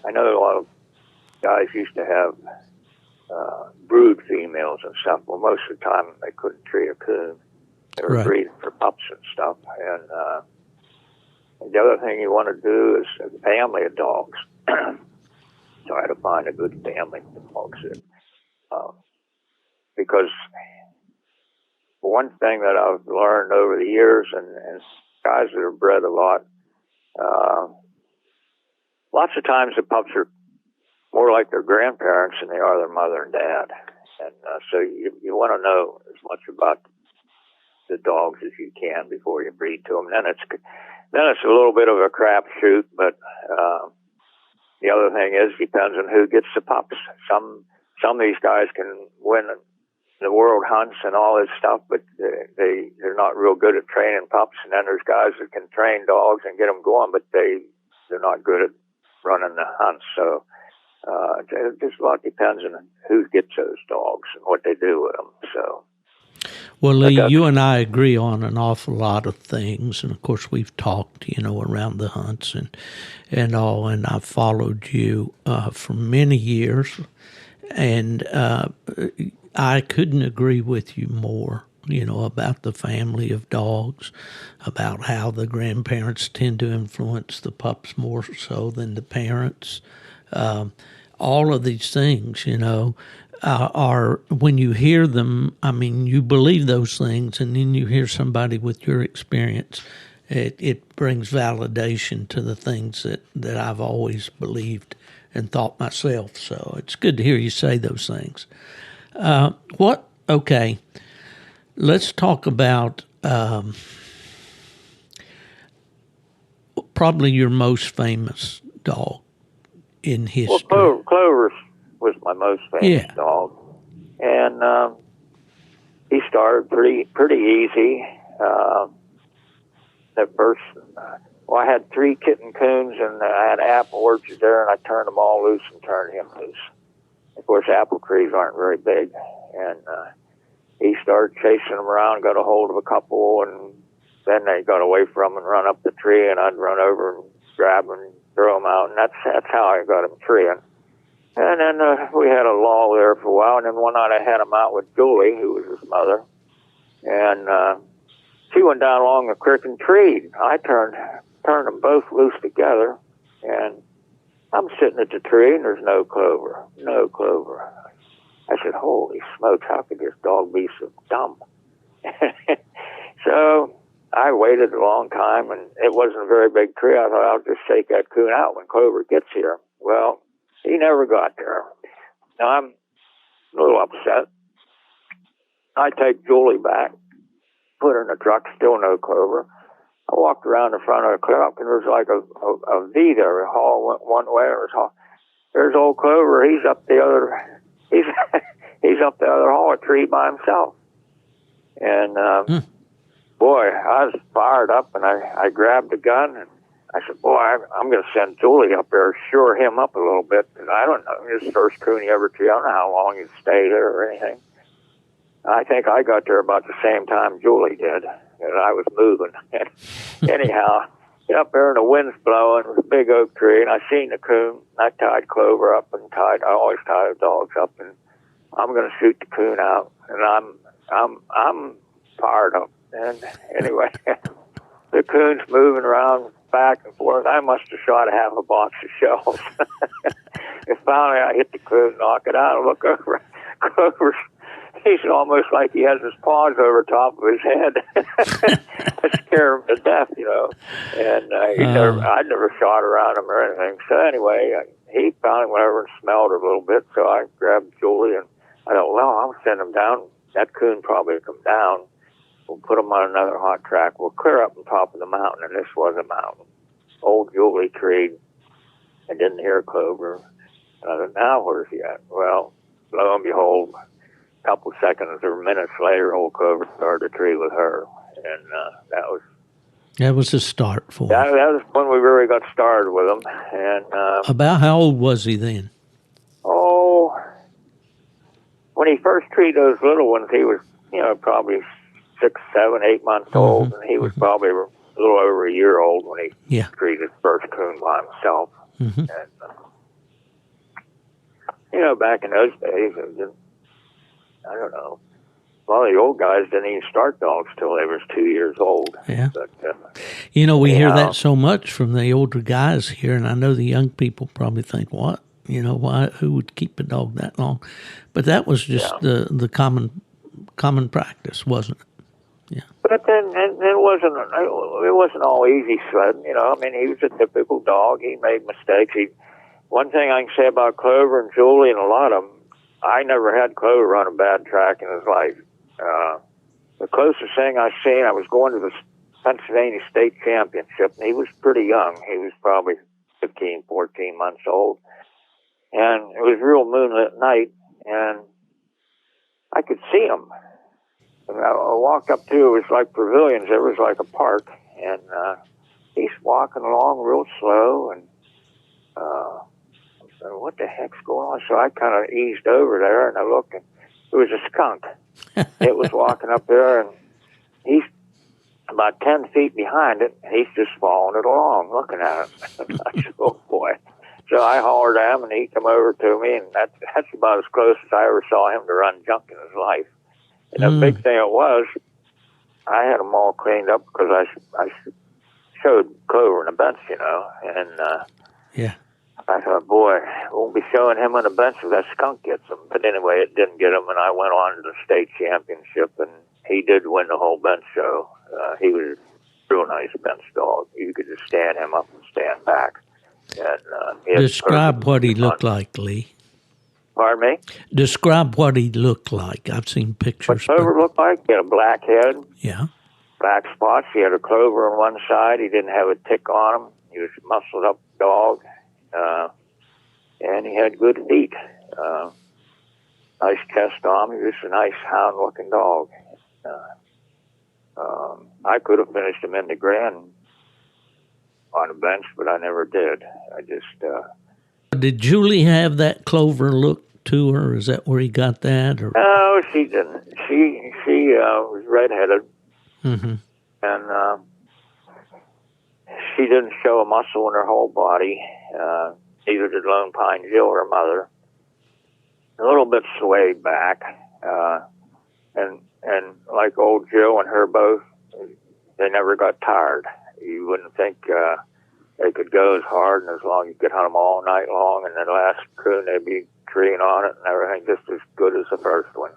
C: I know a lot of guys used to have brood females and stuff. Well, most of the time they couldn't treat a coon. They were breeding for pups and stuff. And the other thing you want to do is a family of dogs. Try to find a good family of dogs. Because one thing that I've learned over the years, and guys that have bred a lot, lots of times the pups are more like their grandparents than they are their mother and dad. And so you want to know as much about the dogs as you can before you breed to them. Then it's a little bit of a crapshoot, but the other thing is depends on who gets the pups. Some of these guys can win the world hunts and all this stuff, but they're not real good at training pups. And then there's guys that can train dogs and get them going, but they're not good at running the hunts. So it just a lot depends on who gets those dogs and what they do with them. So.
B: Well, Lee, you and I agree on an awful lot of things, and of course we've talked, around the hunts and all, and I've followed you for many years, and I couldn't agree with you more, about the family of dogs, about how the grandparents tend to influence the pups more so than the parents. All of these things, are when you hear them, I mean, you believe those things, and then you hear somebody with your experience, it brings validation to the things that I've always believed and thought myself. So it's good to hear you say those things. Okay, let's talk about probably your most famous dog in history.
C: Well, Clover was my most famous dog, and he started pretty easy. At first, I had 3 kitten coons, and I had apple orchards there, and I turned them all loose and turned him loose. Of course, apple trees aren't very big, and he started chasing them around, got a hold of a couple, and then they got away from him and run up the tree, and I'd run over and grab them and throw them out, and that's how I got him treeing. And then we had a lull there for a while, and then one night I had him out with Julie, who was his mother, and she went down along the creek and treed. I turned them both loose together, and I'm sitting at the tree, and there's no clover. I said, holy smokes, how could this dog be so dumb? So I waited a long time, and it wasn't a very big tree. I thought, I'll just shake that coon out when Clover gets here. Well, he never got there. Now, I'm a little upset. I take Julie back, put her in the truck, still no Clover. I walked around the front of the truck, and there was like a V there. The hall went one way, and there's old Clover. He's up the other. He's up the other hall, a tree by himself. And boy, I was fired up, and I grabbed the gun, and I said, boy, I'm going to send Julie up there, shore him up a little bit, because I don't know, his first coon he ever treed. I don't know how long he'd stay there or anything. I think I got there about the same time Julie did, and I was moving. Anyhow, get up there and the wind's blowing, it was a big oak tree, and I seen the coon. I tied Clover up and I always tie the dogs up, and I'm going to shoot the coon out, and I'm fired up. And anyway, the coon's moving around back and forth. I must have shot half a box of shells. And finally I hit the coon, knock it out, and look over. Clover's He's almost like he has his paws over top of his head. I scare him to death, And I never shot around him or anything. So anyway, he finally went over and smelled it a little bit. So I grabbed Julie and I thought, well, I'll send him down. That coon probably will come down. We'll put him on another hot track. We'll clear up on top of the mountain, and this was a mountain. Old Julie treed. I didn't hear Clover. And I thought, now where's he at? Well, lo and behold, a couple seconds or minutes later, old Clover started to tree with her. And
B: that was the start for him.
C: That was when we really got started with him. And
B: about how old was he then?
C: Oh, when he first treated those little ones, he was, probably 6, 7, 8 months old, and he was probably a little over a year old when he treated his first coon by himself.
B: Mm-hmm.
C: And, back in those days, I don't know, a lot of the old guys didn't even start dogs till they was 2 years old.
B: Yeah.
C: But,
B: we hear that so much from the older guys here, and I know the young people probably think, what? Why? Who would keep a dog that long? But that was just the common practice, wasn't it? Yeah.
C: But then it wasn't all easy sledding. He was a typical dog. He made mistakes. One thing I can say about Clover and Julie and a lot of them, I never had Clover run a bad track in his life. The closest thing I seen, I was going to the Pennsylvania State Championship, and he was pretty young. He was probably 15, 14 months old. And it was real moonlit night, and I could see him. And I walked up to, it was like pavilions, it was like a park, and he's walking along real slow, and I said, what the heck's going on? So I kind of eased over there, and I looked, and it was a skunk. It was walking up there, and he's about 10 feet behind it, and he's just following it along, looking at it. I said, oh, boy. So I hollered at him, and he come over to me, and that's about as close as I ever saw him to run junk in his life. And the big thing it was, I had them all cleaned up because I showed Clover on the bench, and I thought, boy, won't be showing him on the bench if that skunk gets him. But anyway, it didn't get him, and I went on to the state championship, and he did win the whole bench show. He was a real nice bench dog. You could just stand him up and stand back. And
B: describe what he looked like, Lee.
C: Pardon me?
B: Describe what he looked like. I've seen pictures.
C: What Clover looked like? He had a black head.
B: Yeah.
C: Black spots. He had a clover on one side. He didn't have a tick on him. He was a muscled up dog. And he had good feet. Nice chest on him. He was a nice hound looking dog. I could have finished him in the grand on the bench, but I never did. I just...
B: Did Julie have that Clover look to her? Is that where he got that? Or?
C: No, she didn't. She was redheaded, and she didn't show a muscle in her whole body. Neither did Lone Pine Jill, her mother. A little bit swayed back, and like old Jill and her both, they never got tired. You wouldn't think they could go as hard and as long as you could hunt them all night long, and then last coon they'd be treeing on it and everything just as good as the first one.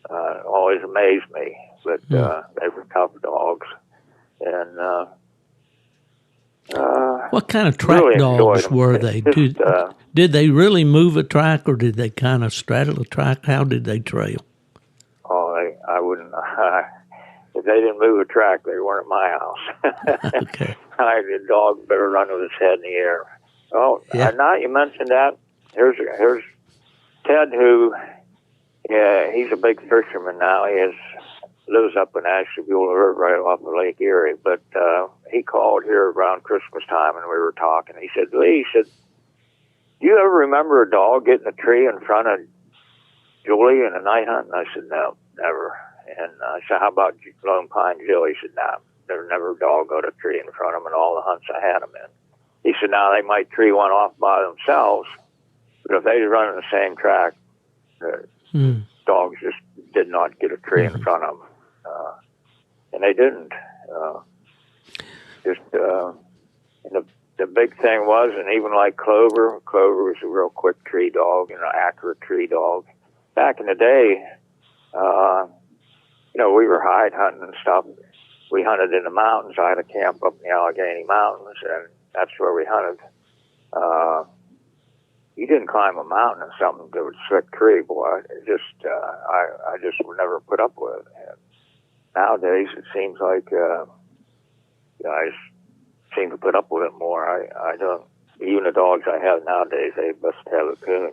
C: It always amazed me, but they were tough dogs. And
B: what kind of track
C: really
B: dogs were they? Did they really move a track, or did they kind of straddle a track? How did they trail?
C: Oh, I wouldn't. If they didn't move a track, they weren't at my house.
B: Okay.
C: The dog better run with his head in the air. Oh,
B: yeah.
C: Now you mentioned that. Here's Ted, who, he's a big fisherman now. He lives up in Ashtabula, right off of Lake Erie. But he called here around Christmas time, and we were talking. He said, Lee, do you ever remember a dog getting a tree in front of Julie in a night hunt? And I said, no, never. And I said, how about Lone Pine Jill? He said, no, there never a dog got a tree in front of him in all the hunts I had them in. He said, now they might tree one off by themselves, but if they run the same track, dogs just did not get a tree in front of them. And they didn't. And the big thing was, and even like Clover was a real quick tree dog and an accurate tree dog. Back in the day, We were hide hunting and stuff. We hunted in the mountains. I had a camp up in the Allegheny Mountains, and that's where we hunted. You didn't climb a mountain or something that would slick tree, boy. I just would never put up with it. And nowadays, it seems like guys seem to put up with it more. I don't. Even the dogs I have nowadays, they must have a coon.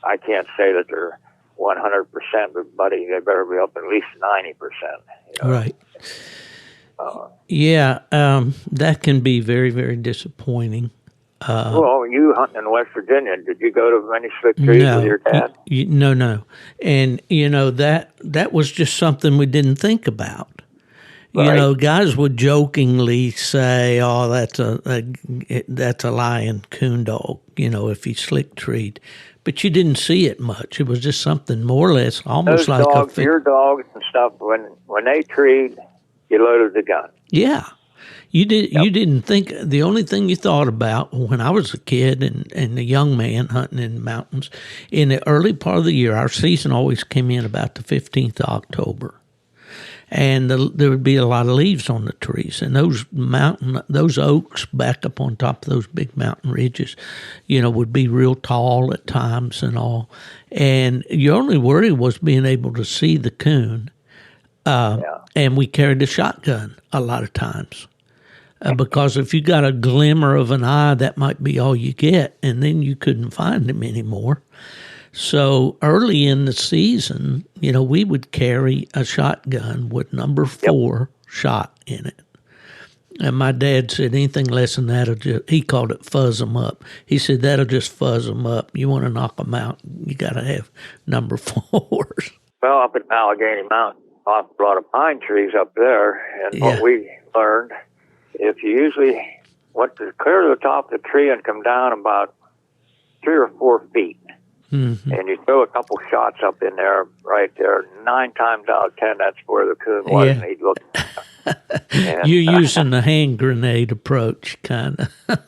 C: I can't say that they're 100%, but buddy, they better be up at least 90%.
B: Right. That can be very, very disappointing.
C: Well, you hunting in West Virginia, did you go to many slick trees with your dad?
B: No. And, that was just something we didn't think about.
C: Right.
B: Guys would jokingly say, "Oh, that's a lion coon dog," if he slick treed. But you didn't see it much. It was just something more or less almost
C: Those
B: like
C: dogs, your dogs and stuff, when they treed, you loaded the gun.
B: Yeah. You didn't think, the only thing you thought about when I was a kid and a young man hunting in the mountains, in the early part of the year, our season always came in about the 15th of October. And there would be a lot of leaves on the trees, and those oaks back up on top of those big mountain ridges, would be real tall at times and all. And your only worry was being able to see the coon. And we carried a shotgun a lot of times, because if you got a glimmer of an eye, that might be all you get, and then you couldn't find him anymore. So early in the season, we would carry a shotgun with number 4 shot in it. And my dad said anything less than that, he called it fuzz them up. He said that'll just fuzz them up. You want to knock them out, you got to have number 4s.
C: Well, up in Allegheny Mountain, a lot of pine trees up there. And what we learned, if you usually went to clear to the top of the tree and come down about 3 or 4 feet, mm-hmm. and you throw a couple shots up in there, right there, 9 times out of 10, that's where the coon was, and he'd look.
B: You're using the hand grenade approach, kind of.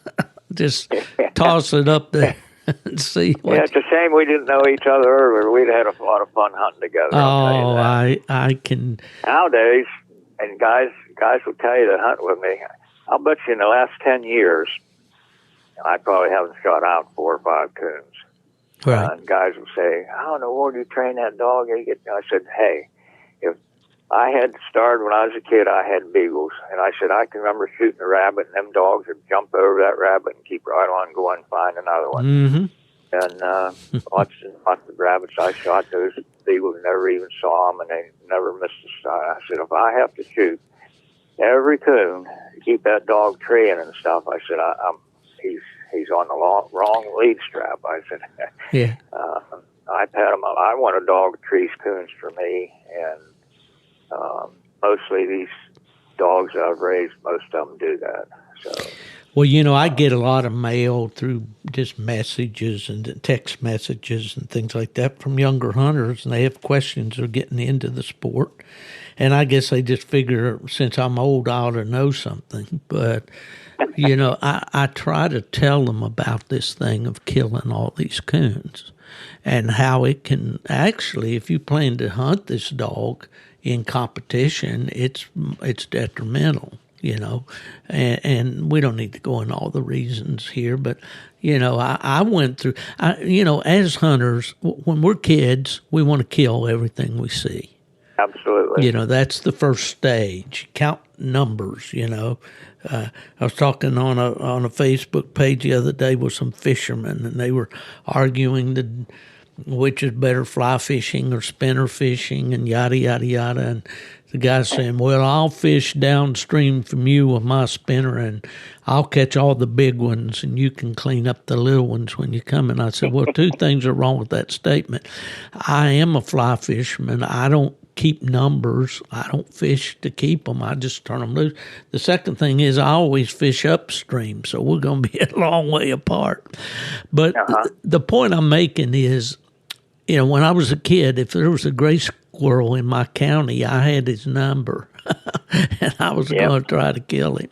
B: Just toss it up there and see.
C: It's a shame we didn't know each other earlier. We'd had a lot of fun hunting together.
B: Oh, I can.
C: Nowadays, and guys will tell you that hunt with me, I'll bet you in the last 10 years, I probably haven't shot out 4 or 5 coons.
B: Right.
C: And guys will say, "How in the world do you train that dog?" I said, "Hey, if I had started when I was a kid, I had beagles, and I said I can remember shooting a rabbit, and them dogs would jump over that rabbit and keep right on going and find another one."
B: Mm-hmm.
C: And lots of rabbits I shot, those beagles never even saw them, and they never missed a shot. I said, if I have to shoot every coon to keep that dog treeing and stuff, I said, he's on the wrong lead strap. I said,
B: yeah.
C: I've had them. I want a dog that trees coons for me, and mostly these dogs that I've raised, most of them do that. So.
B: Well, I get a lot of mail through just messages and text messages and things like that from younger hunters, and they have questions of getting into the sport. And I guess they just figure since I'm old, I ought to know something. But, I try to tell them about this thing of killing all these coons and how it can actually, if you plan to hunt this dog in competition, it's detrimental. And we don't need to go into all the reasons here, but, I went through, as hunters, when we're kids, we want to kill everything we see.
C: Absolutely.
B: That's the first stage. Count numbers, I was talking on a Facebook page the other day with some fishermen, and they were arguing which is better, fly fishing or spinner fishing, and yada, yada, yada. And the guy's saying, well, I'll fish downstream from you with my spinner, and I'll catch all the big ones, and you can clean up the little ones when you come. And I said, well, 2 things are wrong with that statement. I am a fly fisherman. I don't keep numbers. I don't fish to keep them. I just turn them loose. The second thing is I always fish upstream, so we're going to be a long way apart. But the point I'm making is, when I was a kid, if there was a gray squirrel in my county, I had his number, and I was going to try to kill him.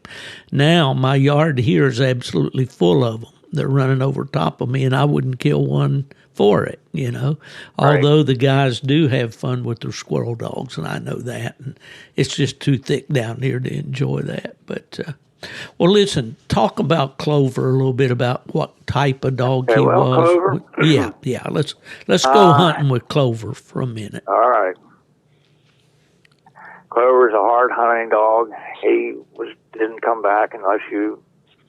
B: Now my yard here is absolutely full of them. They're running over top of me, and I wouldn't kill one for it, you know.
C: Right.
B: Although the guys do have fun with their squirrel dogs, and I know that, and it's just too thick down here to enjoy that. But well, listen, talk about Clover a little bit about what type of dog
C: Okay,
B: he
C: well,
B: was.
C: Clover.
B: Yeah. Let's go hunting with Clover for a minute.
C: All right. Clover's a hard hunting dog. He didn't come back unless you.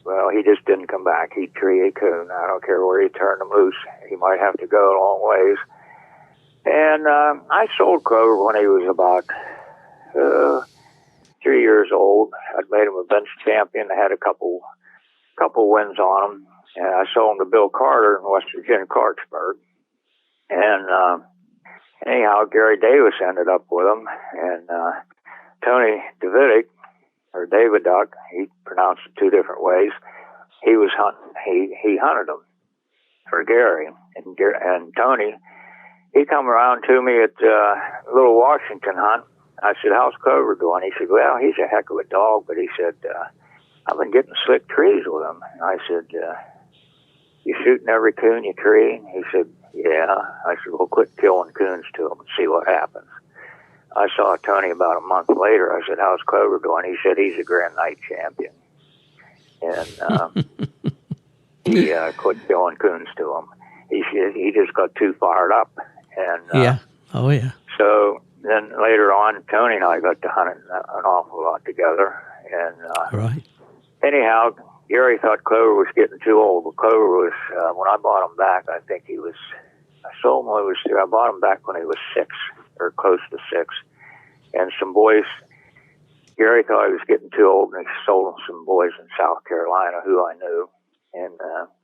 C: Well, he just didn't come back. He'd tree a coon. I don't care where you turned him loose. He might have to go a long ways. And I sold Clover when he was about 3 years old. I'd made him a bench champion. I had a couple wins on him. And I sold him to Bill Carter in West Virginia, Clarksburg. And anyhow, Gary Davis ended up with him. And Tony Davidic, or David Duck, he pronounced it two different ways. He was hunting. He hunted him for Gary. And Tony, he come around to me at a little Washington hunt. I said, how's Clover doing? He said, well, he's a heck of a dog, but he said, I've been getting slick trees with him. And I said, you shooting every coon you tree? And he said, yeah. I said, well, quit killing coons to him and see what happens. I saw Tony about a month later. I said, how's Clover doing? He said, he's a Grand Night champion. And he quit killing coons to him. He just got too fired up. And
B: yeah. Oh, yeah.
C: So then later on, Tony and I got to hunt an awful lot together. And
B: right.
C: Anyhow, Gary thought Clover was getting too old. But Clover was, when I bought him back, I sold him when he was 3. I bought him back when he was 6 or close to 6. And some boys, Gary thought he was getting too old, and he sold him some boys in South Carolina who I knew. And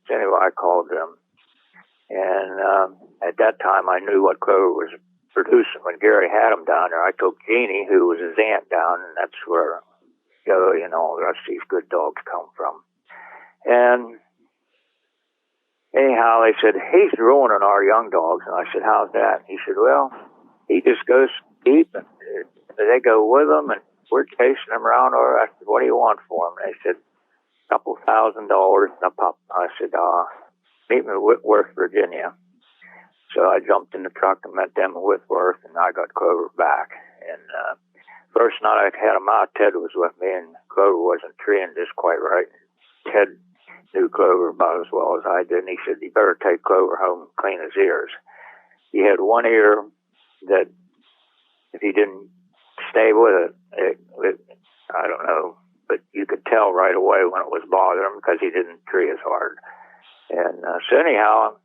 C: so anyway, I called them. And at that time, I knew what Clover was producing. When Gary had him down there, I took Jeannie, who was his aunt, down, and that's where Joey and all the rest of these good dogs come from. And anyhow, they said, he's ruining our young dogs. And I said, how's that? He said, well, he just goes deep, and they go with him, and we're chasing him around. Or I said, what do you want for him? And they said, $2,000 a pup. I said, meet me in Whitworth, Virginia. So I jumped in the truck and met them in Whitworth, and I got Clover back. And first night I had him out, Ted was with me, and Clover wasn't treeing just quite right. Ted knew Clover about as well as I did, and he said, you better take Clover home and clean his ears. He had one ear that, if he didn't stay with it, I don't know, but you could tell right away when it was bothering him because he didn't tree as hard. And so anyhow,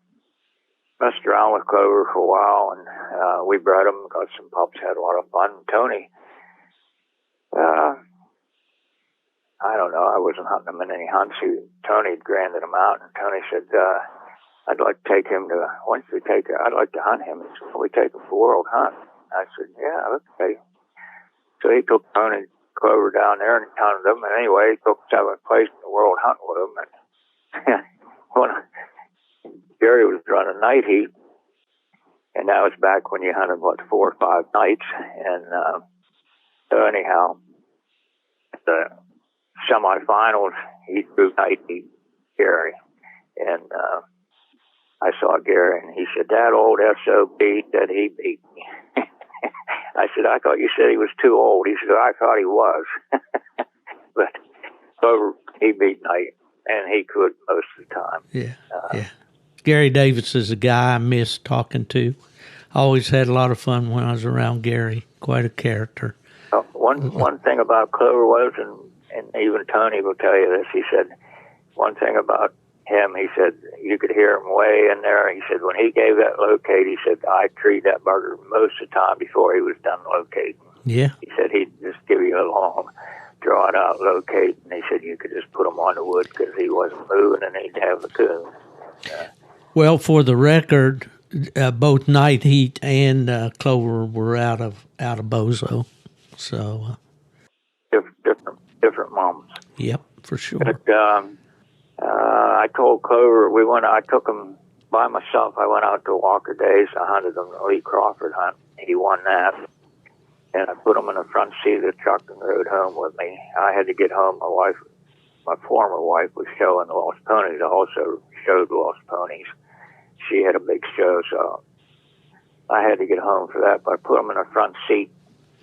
C: messed around with Clover for a while, and we bred him, got some pups, had a lot of fun. Tony, I don't know, I wasn't hunting him in any hunts. Tony had granted him out, and Tony said, I'd like to take him to, I'd like to hunt him. He said, we take him for World Hunt. I said, yeah, okay. So he took Tony Clover down there and hunted him, and anyway, he took 7th place in the World Hunt with him. And when Gary was running night heat, and that was back when you hunted, 4 or 5 nights. And so anyhow, the semifinals, he threw night heat Gary. And I saw Gary, and he said, that old SOB that he beat me. I said, I thought you said he was too old. He said, I thought he was. But Clover, he beat Knight, and he could most of the time.
B: Yeah. Gary Davis is a guy I miss talking to. I always had a lot of fun when I was around Gary. Quite a character.
C: One thing about Clover was, and even Tony will tell you this, he said, one thing about him, he said, you could hear him way in there. He said, when he gave that locate, he said, I treed that burger most of the time before he was done locating.
B: Yeah.
C: He said he'd just give you a long, draw it out locate, and he said you could just put him on the wood because he wasn't moving, and he'd have the coon.
B: Well, for the record, both Night Heat and Clover were out of Bozo, so
C: different moments.
B: Yep, for sure.
C: But I told Clover I took him by myself. I went out to Walker Days. I hunted him the Lee Crawford hunt. He won that, and I put him in the front seat of the truck and rode home with me. I had to get home. My former wife, was showing the Lost Ponies. I also showed Lost Ponies. she had a big show, so I had to get home for that. But I put him in the front seat,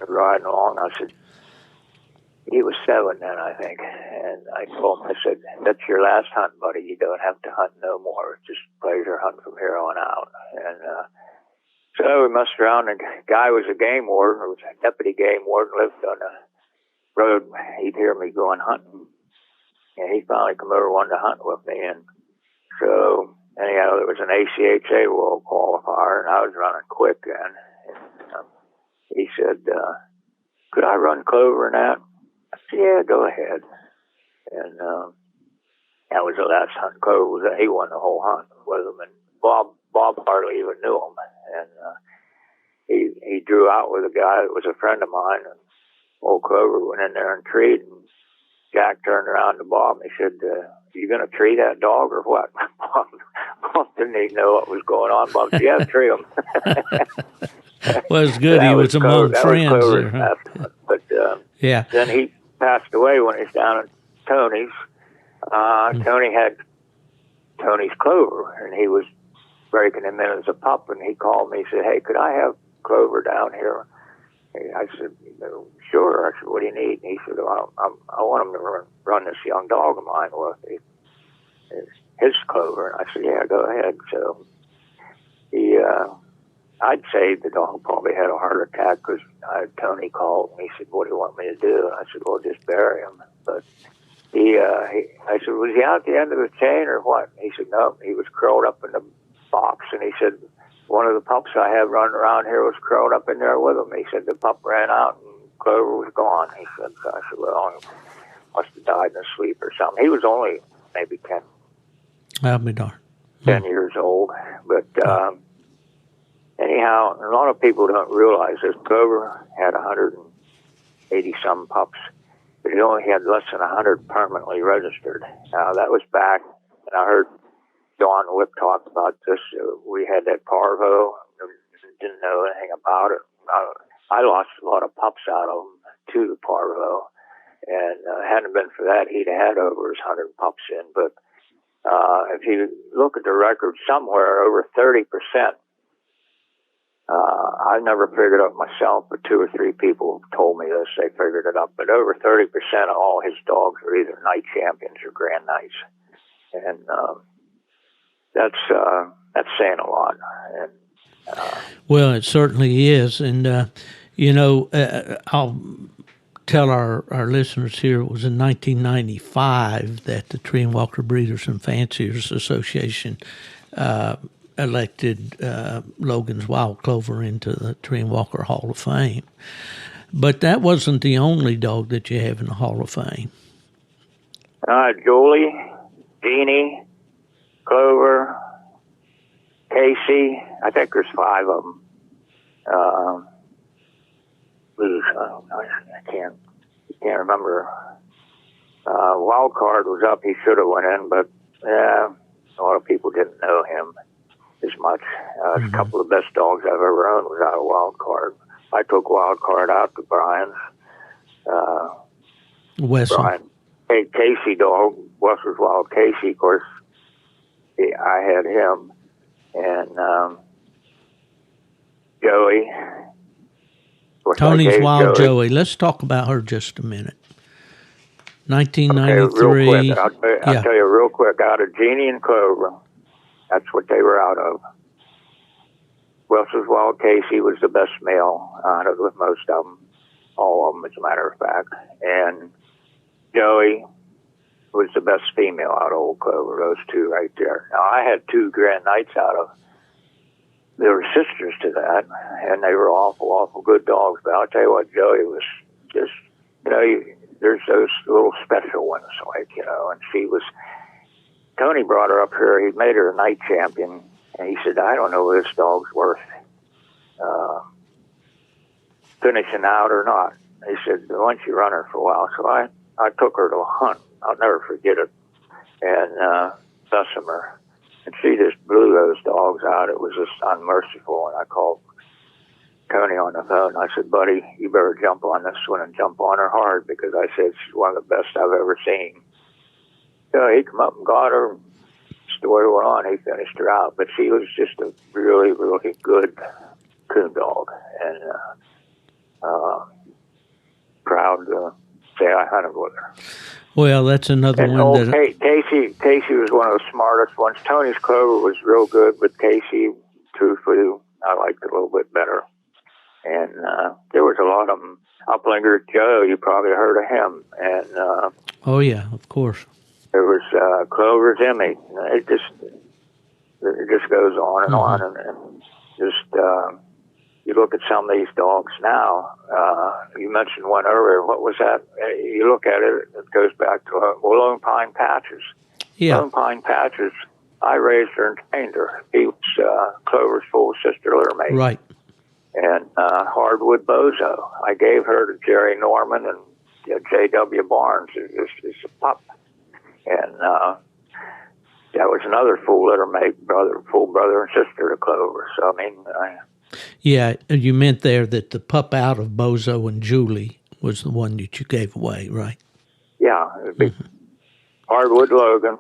C: riding along. I said, he was 7 then, I think. And I told him, I said, that's your last hunt, buddy. You don't have to hunt no more. It's just pleasure hunting from here on out. And so we messed around. The guy was a game warden, or was a deputy game warden, lived on the road. He'd hear me going hunting. And he finally come over, wanted to hunt with me. And so, anyhow, there was an ACHA world qualifier, and I was running quick then. And he said, could I run Clover in that? I said, yeah, go ahead. And that was the last hunt. Clover he won the whole hunt with him, and Bob hardly even knew him. And he drew out with a guy that was a friend of mine, and old Clover went in there and treed, and Jack turned around to Bob and he said, you going to tree that dog or what? Bob didn't even know what was going on. Bob said, yeah, tree him.
B: Well, it's good he was among friends there. Huh?
C: But
B: yeah.
C: Then he passed away when he was down at Tony's. Tony had Tony's Clover, and he was breaking him in as a pup, and he called me. He said, hey, could I have Clover down here? I said, sure. I said, what do you need? And he said, well, I want him to run this young dog of mine with his Clover. And I said, yeah, go ahead. So he, I'd say the dog probably had a heart attack because Tony called and he said, what do you want me to do? And I said, well, just bury him. But I said, was he out at the end of the chain or what? And he said, no, he was curled up in the box. And he said, one of the pups I have running around here was curled up in there with him. He said, the pup ran out and Clover was gone. He said, so I said, well, he must have died in his sleep or something. He was only maybe 10.
B: I'll be darned.
C: 10 years old. But anyhow, a lot of people don't realize this. Clover had 180-some pups, but he only had less than 100 permanently registered. Now, that was back, and I heard Don Whip talk about this. We had that parvo, didn't know anything about it. I lost a lot of pups out of him to the parvo, and hadn't been for that, he'd had over his 100 pups in. But if you look at the record, somewhere over 30%, I never figured it up myself, but 2 or 3 people told me this. They figured it up. But over 30% of all his dogs are either night champions or grand nights. And that's saying a lot. And,
B: well, it certainly is. And, I'll tell our listeners here, it was in 1995 that the Tree and Walker Breeders and Fanciers Association elected Logan's Wild Clover into the Tree and Walker Hall of Fame. But that wasn't the only dog that you have in the Hall of Fame.
C: Julie, Jeannie, Clover, Casey. I think there's 5 of them. I can't remember. Wild Card was up. He should have went in, but a lot of people didn't know him as much. A couple of the best dogs I've ever owned was out of Wild Card. I took Wild Card out to Brian's. Brian. Hey, Casey dog, Western's Wild Casey, of course, I had him. And Joey.
B: Tony's Wild Joey. Let's talk about her just a minute. 1993.
C: Okay, real quick. I'll tell you real quick. Out of Jeannie and Clover, that's what they were out of. Western's Wild Casey was the best male out of with most of them. All of them, as a matter of fact. And Joey was the best female out of Old Clover, those 2 right there. Now, I had 2 Grand Nights out of, they were sisters to that, and they were awful good dogs. But I'll tell you what, Joey was just, there's those little special ones, and she was, Tony brought her up here, he made her a night champion, and he said, I don't know if this dog's worth finishing out or not. He said, why don't you run her for a while? So I took her to a hunt. I'll never forget it. And Bessemer. And she just blew those dogs out. It was just unmerciful. And I called Tony on the phone. I said, buddy, you better jump on this one and jump on her hard, because I said she's one of the best I've ever seen. So he come up and got her, story went on, he finished her out. But she was just a really, really good coon dog, and proud to say I hunted with her.
B: Well, that's another
C: And
B: one that...
C: Casey was one of the smartest ones. Tony's Clover was real good, but Casey, truthfully, I liked a little bit better. And there was a lot of them. Uplinger Joe, you probably heard of him. And
B: oh, yeah, of course.
C: there was Clover's Emmy. It just goes on and on. And just, you look at some of these dogs now. You mentioned one earlier. What was that? You look at it, it goes back to Lone Pine Patches.
B: Yeah.
C: Lone Pine Patches, I raised her and trained her. He was Clover's full sister litter mate.
B: Right.
C: And Hardwood Bozo, I gave her to Jerry Norman and J.W. Barnes as a pup. And that was another full litter mate, full brother and sister to Clover. So, I mean...
B: yeah, you meant there that the pup out of Bozo and Julie was the one that you gave away, right?
C: Yeah. It'd be Hardwood Logan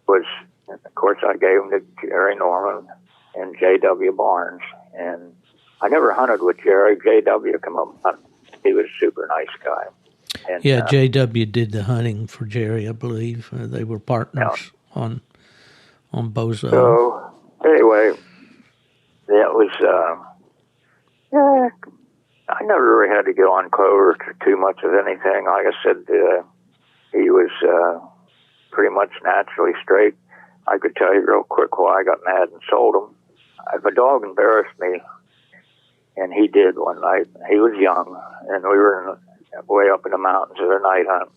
C: was, of course, I gave him to Jerry Norman and J.W. Barnes. And I never hunted with Jerry. J.W. come up and hunt. He was a super nice guy. And,
B: yeah, J.W. did the hunting for Jerry, I believe. They were partners on Bozo.
C: So, anyway, that was, I never really had to get on Clover too much of anything. Like I said, he was pretty much naturally straight. I could tell you real quick why I got mad and sold him. If a dog embarrassed me, and he did one night, he was young, and we were way up in the mountains at a night hunt.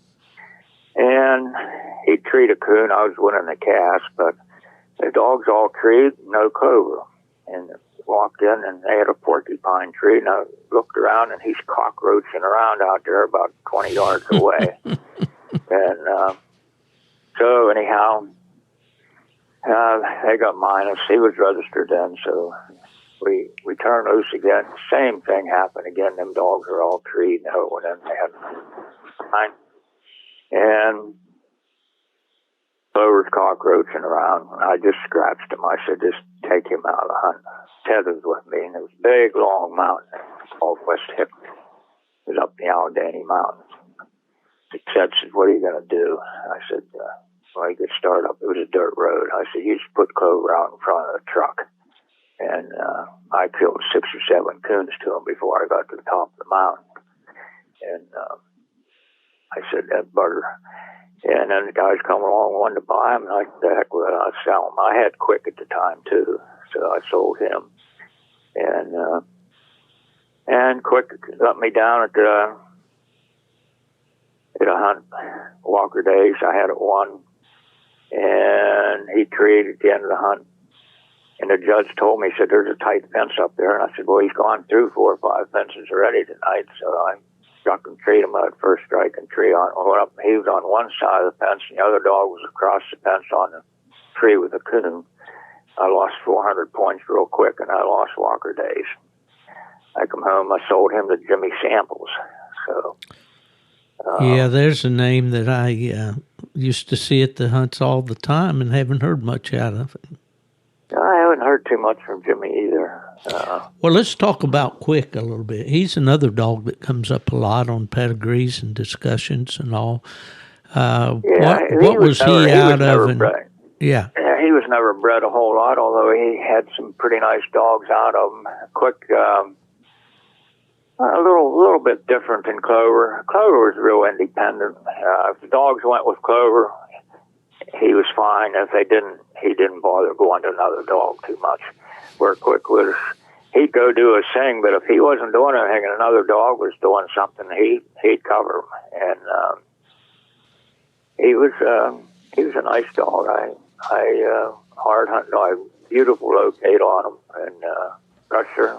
C: And he treed a coon. I was winning the cast, but the dogs all treed, no Clover. And walked in, and they had a porcupine tree, and I looked around, and he's cockroaching around out there about 20 yards away. And so anyhow, they got minus. He was registered then, so we turned loose again. Same thing happened again. Them dogs are all treed. No one in. They had fine. And Clover's cockroaching around. I just scratched him. I said, just take him out of the hunt. Tethered with me, and it was a big, long mountain called West Hip. It was up the Allegheny Mountains. Ted said, what are you going to do? I said, well, you could start up. It was a dirt road. I said, you just put Clover out in front of the truck. And I killed 6 or 7 coons to him before I got to the top of the mountain. And I said, that butter. And then the guys come along, wanted to buy him, and I said, the heck with it, I'll sell him. I had Quick at the time, too, so I sold him. And Quick let me down at a hunt, Walker Days. I had it won, and he treed at the end of the hunt. And the judge told me, he said, there's a tight fence up there. And I said, well, he's gone through 4 or 5 fences already tonight, so I struck and treed him at first strike and tree on. He was on one side of the fence, and the other dog was across the fence on the tree with a coon. I lost 400 points real quick, and I lost Walker Days. I come home, I sold him to Jimmy Samples. So,
B: yeah, there's a name that I used to see at the hunts all the time and haven't heard much out of it.
C: I haven't heard too much from Jimmy either.
B: Well, let's talk about Quick a little bit. He's another dog that comes up a lot on pedigrees and discussions and all. What was he out of? Yeah,
C: he was never bred a whole lot, although he had some pretty nice dogs out of him. Quick, a little bit different than Clover. Clover was real independent. If the dogs went with Clover, he was fine. If they didn't, he didn't bother going to another dog too much. Where Quick was, he'd go do his thing, but if he wasn't doing anything and another dog was doing something, he'd cover him. And he was a nice dog. I hard hunting. I beautiful locate on him, and pressure.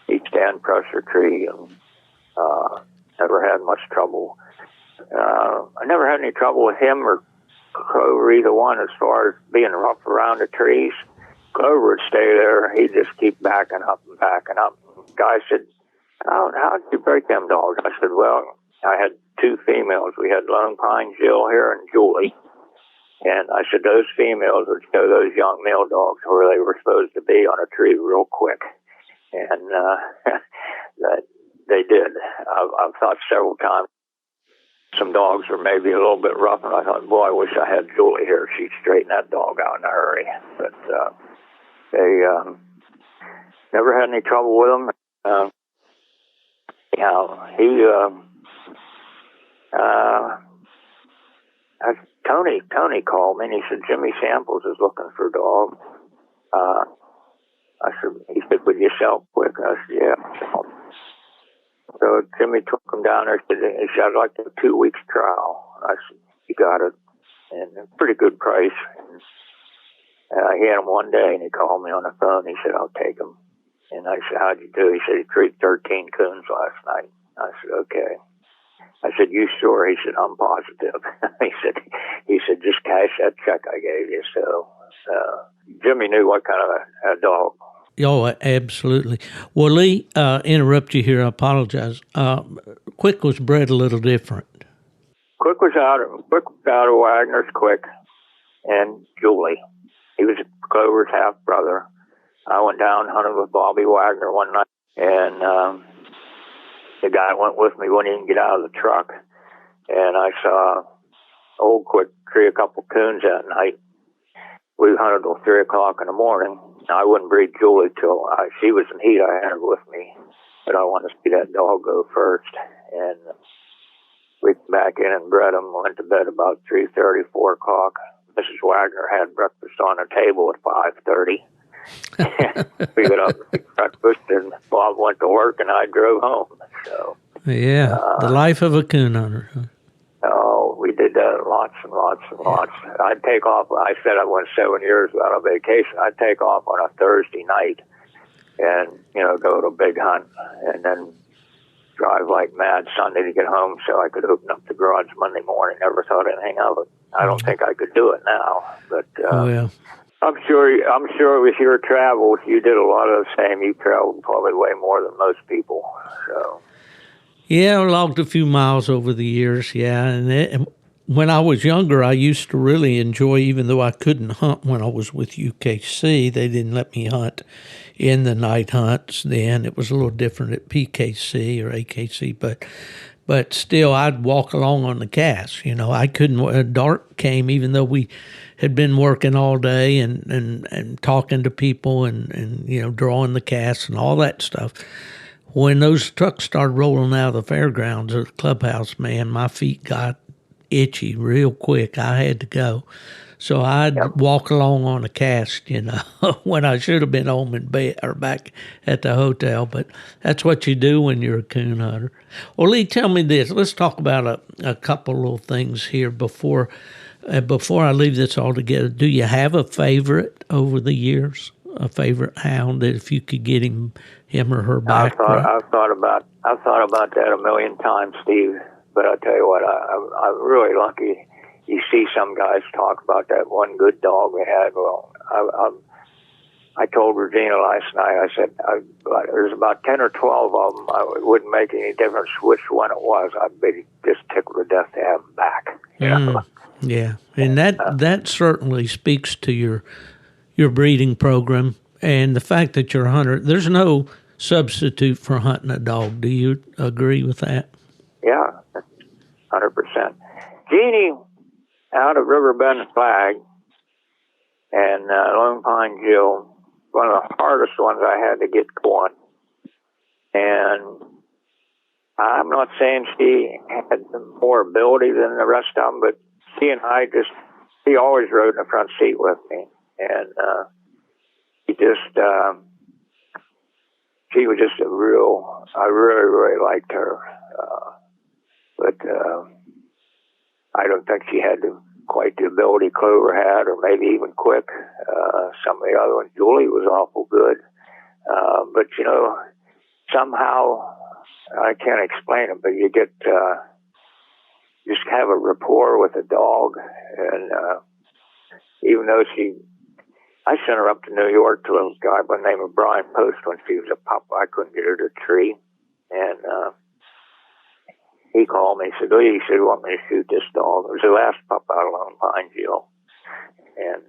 C: He'd stand pressure tree, and never had much trouble. I never had any trouble with him or Clover, either one, as far as being rough around the trees. Clover would stay there. He'd just keep backing up and backing up. The guy said, how did you break them dogs? I said, well, I had 2 females. We had Lone Pine Jill here and Julie. And I said, those females would show those young male dogs where they were supposed to be on a tree real quick. And that they did. I've thought several times some dogs were maybe a little bit rough, and I thought, boy, I wish I had Julie here. She'd straighten that dog out in a hurry. But they never had any trouble with him. Tony called me, and he said, Jimmy Samples is looking for a dog. He said, would you sell quick? I said, yeah. So Jimmy took him down there. He said, I'd like a 2 weeks trial. I said, you got it. And a pretty good price. He had him one day, and he called me on the phone. He said, I'll take him. And I said, how'd you do? He said, he treated 13 coons last night. I said, okay. I said, you sure? He said, I'm positive. he said, just cash that check I gave you. So Jimmy knew what kind of a dog.
B: Oh, absolutely. Well, Lee, interrupt you here. I apologize. Quick was bred a little different.
C: Quick was out of Wagner's Quick and Julie. He was Clover's half brother. I went down hunting with Bobby Wagner one night, and the guy went with me when he didn't get out of the truck, and I saw old Quick tree a couple coons that night. We hunted till 3 o'clock in the morning. I wouldn't breed Julie till she was in heat. I had her with me, but I wanted to see that dog go first. And we came back in and bred him. Went to bed about 3:30, 4 o'clock. Mrs. Wagner had breakfast on the table at 5:30. We got up and ate breakfast, and Bob went to work, and I drove home. So
B: yeah, the life of a coon hunter. Huh?
C: Oh, we did that lots and lots and lots. I'd take off. I said I went 7 years without a vacation. I'd take off on a Thursday night and, go to a big hunt and then drive like mad Sunday to get home so I could open up the garage Monday morning. Never thought anything of it. I don't think I could do it now, but I'm sure with your travels, you did a lot of the same. You traveled probably way more than most people, so.
B: Yeah, I logged a few miles over the years, yeah. And when I was younger, I used to really enjoy, even though I couldn't hunt when I was with UKC, they didn't let me hunt in the night hunts then. It was a little different at PKC or AKC, but still I'd walk along on the cast. I couldn't, dark came, even though we had been working all day and talking to people and drawing the casts and all that stuff. When those trucks started rolling out of the fairgrounds or the clubhouse, man, my feet got itchy real quick. I had to go. So I'd walk along on a cast, when I should have been home in bed or back at the hotel. But that's what you do when you're a coon hunter. Well, Lee, tell me this. Let's talk about a couple little things here before I leave this all together. Do you have a favorite over the years? A favorite hound that if you could get him or her back?
C: I've thought about that a million times, Steve. But I tell you what, I'm really lucky. You see some guys talk about that one good dog we had. Well, I told Regina last night. I said there's about 10 or 12 of them. It wouldn't make any difference which one it was. I'd be just tickled to death to have them back.
B: Yeah, and that certainly speaks to your breeding program and the fact that you're a hunter. There's no substitute for hunting a dog. Do you agree with that?
C: Yeah, 100%. Jeannie out of Riverbend Flag and Lone Pine Jill, one of the hardest ones I had to get going. And I'm not saying she had more ability than the rest of them, but she always rode in the front seat with me. And she was just I really, really liked her. But I don't think she had quite the ability Clover had, or maybe even Quick. Some of the other ones, Julie was awful good. But, somehow, I can't explain it, but you get, just have a rapport with a dog. And even though I sent her up to New York to a guy by the name of Brian Post when she was a pup. I couldn't get her to a tree. And he called me. He said, "You want me to shoot this dog?" It was the last pup out of Lone Pine Jill. And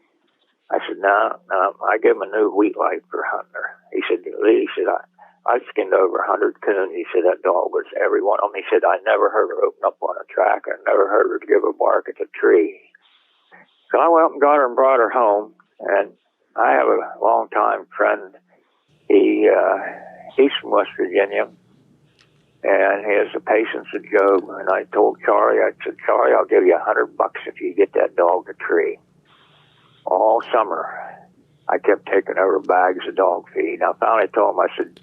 C: I said, no. I gave him a new wheat light for hunting her. He said, Lee, he said, I skinned over 100 coons. He said, that dog was every one of them. He said, I never heard her open up on a track. I never heard her give a bark at the tree. So I went up and got her and brought her home. And I have a longtime friend. He's from West Virginia, and he has the patience of Job. And I told Charlie, I said, Charlie, I'll give you $100 if you get that dog a tree. All summer, I kept taking over bags of dog feed. I finally told him, I said,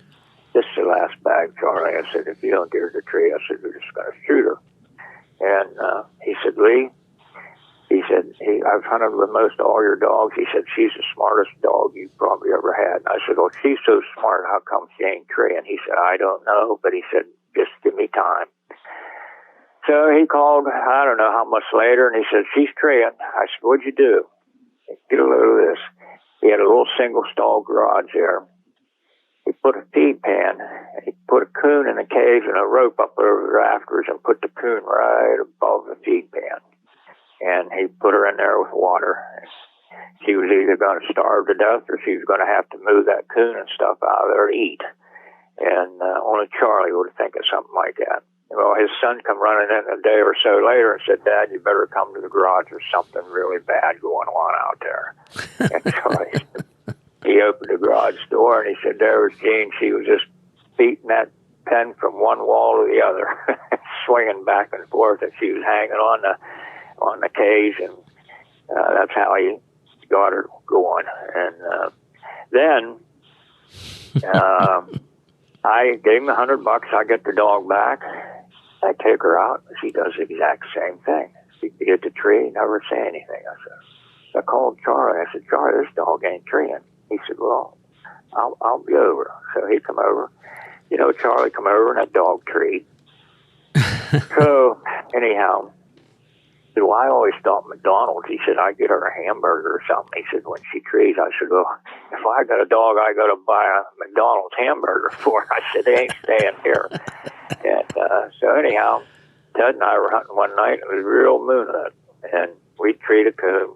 C: this is the last bag, Charlie. I said, if you don't get her the tree, I said, we're just going to shoot her. And he said, Lee, he said, I've hunted with most all your dogs. He said, she's the smartest dog you've probably ever had. And I said, well, she's so smart, how come she ain't treeing? He said, I don't know, but he said, just give me time. So he called, I don't know how much later, and he said, she's treeing. I said, what'd you do? Get a load of this. He had a little single stall garage there. He put a feed pan, and he put a coon in a cage and a rope up over the rafters and put the coon right above the feed pan. And he put her in there with water. She was either going to starve to death or she was going to have to move that coon and stuff out of there to eat. And only Charlie would think of something like that. Well, his son come running in a day or so later and said, Dad, you better come to the garage. There's something really bad going on out there. And Charlie, he opened the garage door and he said, there was Jean. She was just beating that pen from one wall to the other, swinging back and forth, and she was hanging on the cage, and that's how he got her going. And then I gave him $100. I get the dog back. I take her out. She does the exact same thing. She hit the tree, never say anything. I called Charlie. I said, Charlie, this dog ain't treeing. He said, well, I'll be over. So he come over. You know, Charlie come over and that dog treed. So anyhow, well, I always thought McDonald's. He said, I get her a hamburger or something. He said, when she trees, I said, well, if I got a dog, I got to buy a McDonald's hamburger for her. I said, they ain't staying here. And so anyhow, Ted and I were hunting one night. It was real moonlit, and we treated a coon.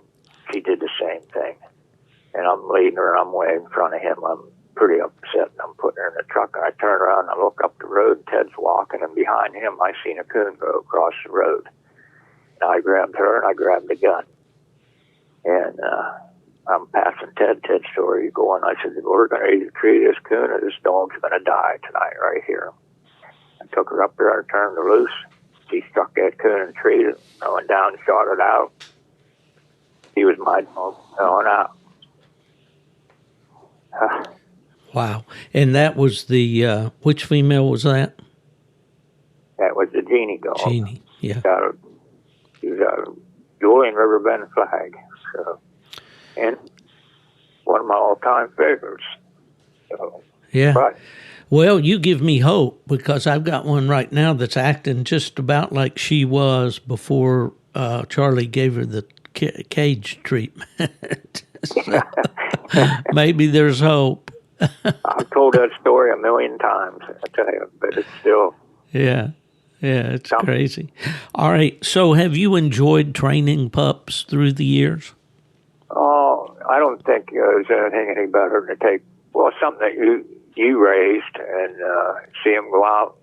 C: She did the same thing. And I'm leading her, and I'm way in front of him. I'm pretty upset, and I'm putting her in the truck. And I turn around, and I look up the road, and Ted's walking, and behind him, I seen a coon go across the road. I grabbed her and I grabbed the gun. And I'm passing Ted. Ted's story going. I said, we're going to either treat this coon or this dog's going to die tonight right here. I took her up there. I turned her loose. She struck that coon and treated it. I went down and shot it out. He was my dog going out.
B: Wow. And that was the, which female was that?
C: That was the Jeannie dog.
B: Jeannie, yeah.
C: He was a Julian River Bend flag. So, and one of my all-time favorites. So,
B: yeah.
C: But,
B: well, you give me hope because I've got one right now that's acting just about like she was before Charlie gave her the cage treatment. So, maybe there's hope.
C: I've told that story a million times, I tell you, but it's still...
B: Yeah. Yeah, it's crazy. All right, so have you enjoyed training pups through the years?
C: Oh, I don't think there's anything any better than to take, well, something that you raised and see them go out,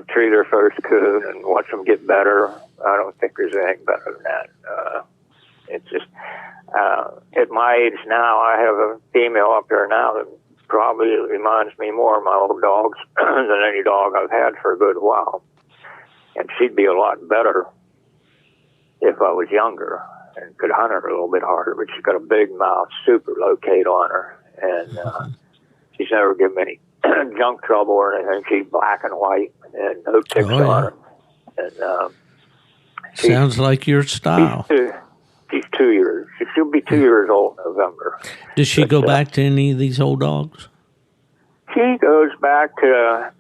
C: treat their first coon and watch them get better. I don't think there's anything better than that. It's just, at my age now, I have a female up there now that probably reminds me more of my old dogs than any dog I've had for a good while. And she'd be a lot better if I was younger and could hunt her a little bit harder, but she's got a big mouth, super locate on her, and she's never given me any junk trouble or anything. She's black and white and no ticks on her. And
B: sounds like your style.
C: She's 2 years. She'll be 2 years old in November.
B: Does she go back to any of these old dogs?
C: She goes back to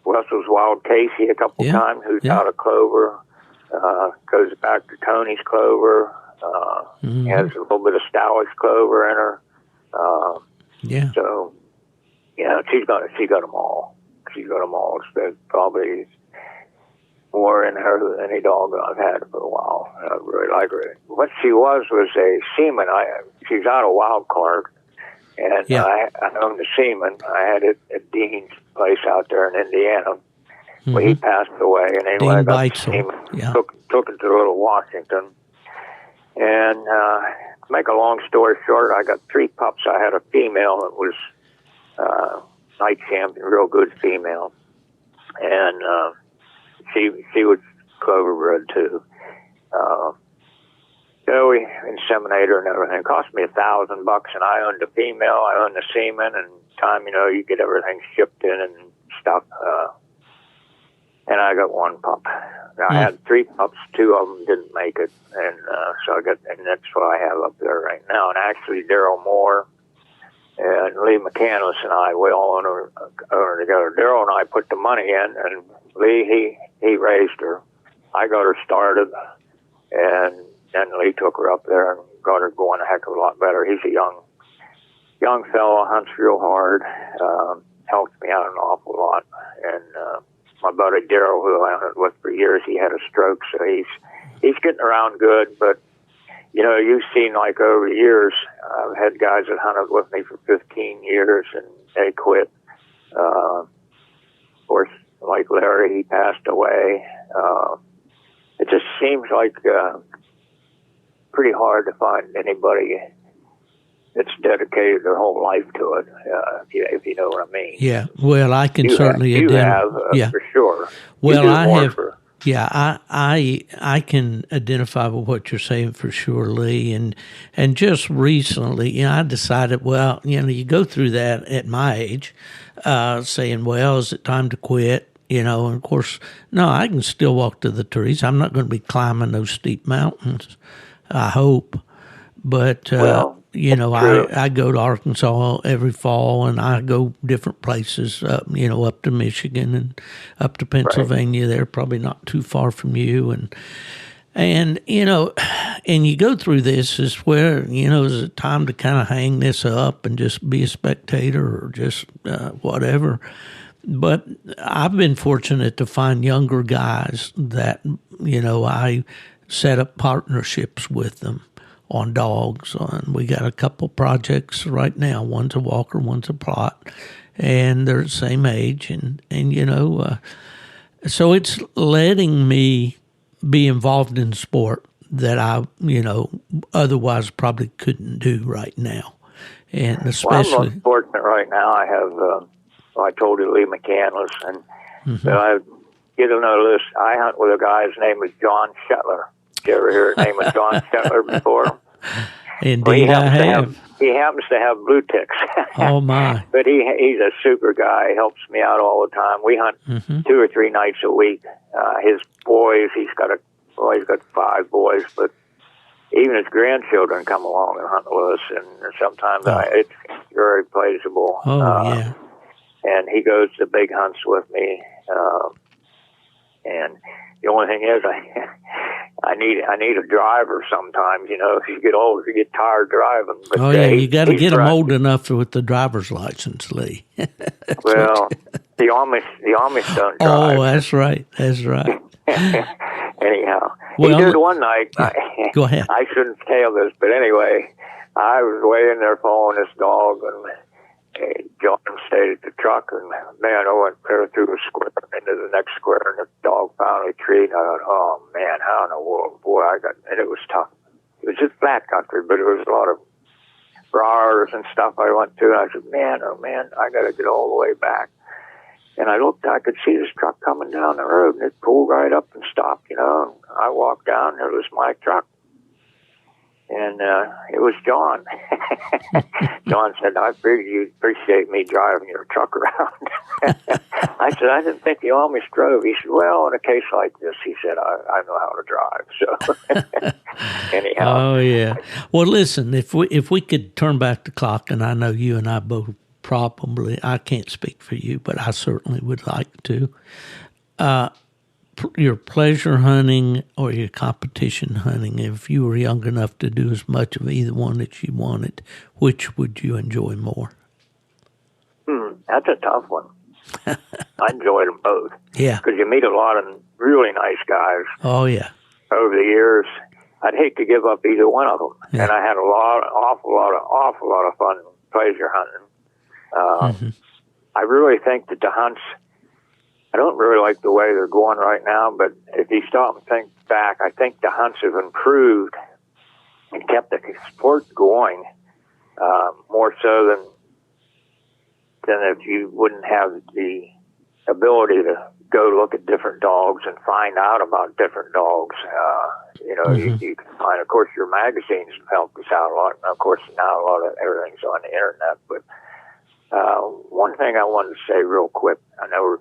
C: Wessel's Wild Casey a couple times, who's out of Clover. Goes back to Tony's Clover. Has a little bit of Stowage Clover in her. So, she's got them all. She's got them all. It's probably more in her than any dog I've had for a while. I really like her. What she was a seaman. She's out of Wild Card, and
B: Yeah.
C: I owned a seaman. I had it at Dean's place out there in Indiana. Well, he passed away, and anyway, I got the seaman, took it to Little Washington. And to make a long story short, I got 3 pups. I had a female that was night champion, real good female, and she was clover bred too. So we inseminated her and everything. It cost me $1,000, and I owned the female, I owned the semen, and time, you get everything shipped in and stuff. And I got 1 pup. I had 3 pups, 2 of them didn't make it, and so and that's what I have up there right now. And actually, Daryl Moore and Lee McCandless and I, we all own her together. Daryl and I put the money in, and Lee, he raised her. I got her started, and then Lee took her up there and got her going a heck of a lot better. He's a young fellow, hunts real hard, helped me out an awful lot, and my buddy Daryl, who I hunted with for years, he had a stroke, so he's getting around good. But you've seen like over the years, I've had guys that hunted with me for 15 years, and they quit. Of course, like Larry, he passed away. It just seems like pretty hard to find anybody that's dedicated their whole life to it, if you know what I mean.
B: Yeah, well, I can certainly
C: identify. For sure.
B: Well, I have. I can identify with what you're saying for sure, Lee. And just recently, I decided, well, you go through that at my age, saying, well, is it time to quit? And of course, no, I can still walk to the trees. I'm not going to be climbing those steep mountains, I hope. But, I go to Arkansas every fall, and I go different places, up to Michigan and up to Pennsylvania. Right. They're probably not too far from you. And you go through this is where, is it time to kind of hang this up and just be a spectator or just whatever. But I've been fortunate to find younger guys that, I set up partnerships with them on dogs. And we got a couple projects right now. One's a walker, one's a plot, and they're the same age. And so it's letting me be involved in sport that I, otherwise probably couldn't do right now. And especially...
C: Well, I'm most fortunate right now. I have, I told you Lee McCandless, and I get to know this. I hunt with a guy, his name is John Shetler. Did you ever hear the name of John Shetler before?
B: Indeed, I have.
C: He happens to have blue ticks.
B: Oh, my.
C: But he's a super guy. He helps me out all the time. We hunt 2 or 3 nights a week. His boys, he's got 5 boys, but even his grandchildren come along and hunt with us, and sometimes it's very pleasurable.
B: Oh, yeah.
C: And he goes to big hunts with me. And the only thing is, I need a driver sometimes. If you get older, you get tired driving. But,
B: you got to get them old enough with the driver's license, Lee.
C: Well, the Amish don't drive.
B: Oh, that's right. That's right.
C: Anyhow,
B: well,
C: he did one night.
B: Yeah, go ahead.
C: I shouldn't tell this, but anyway, I was way in there following this dog, and John stayed at the truck, and man, I went clear through the square into the next square, and the dog finally treed. I thought, oh man, how in the world, boy, and it was tough. It was just flat country, but it was a lot of briars and stuff I went through, and I said, man, oh man, I got to get all the way back. And I looked, I could see this truck coming down the road, and it pulled right up and stopped, and I walked down, and it was my truck. And it was John. John said, I figured you'd appreciate me driving your truck around. I said, I didn't think you always drove. He said, well, in a case like this, he said, I know how to drive. So anyhow.
B: Oh, yeah. Well, listen, if we could turn back the clock, and I know you and I both probably, I can't speak for you, but I certainly would like to. Your pleasure hunting or your competition hunting, if you were young enough to do as much of either one that you wanted, which would you enjoy more?
C: That's a tough one. I enjoyed them both.
B: Yeah.
C: Because you meet a lot of really nice guys
B: Oh, yeah.
C: over the years. I'd hate to give up either one of them.
B: Yeah.
C: And I had awful lot of fun pleasure hunting. I really think that the hunts, I don't really like the way they're going right now, but if you stop and think back, I think the hunts have improved and kept the sport going more so than if you wouldn't have the ability to go look at different dogs and find out about different dogs. You can find, of course, your magazines have helped us out a lot. And of course, now a lot of everything's on the internet. But one thing I wanted to say real quick, I know we're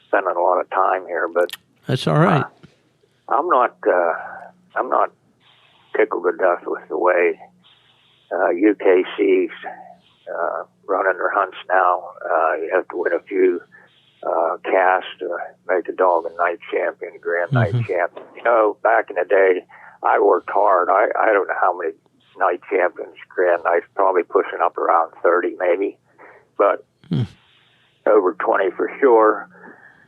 C: spending a lot of time here, but
B: that's all right.
C: I'm not tickled to death with the way UKC's running their hunts now. You have to win a few casts to make a dog a night champion, grand night champion. Back in the day, I worked hard. I don't know how many night champions, grand nights, probably pushing up around 30 maybe, but over 20 for sure.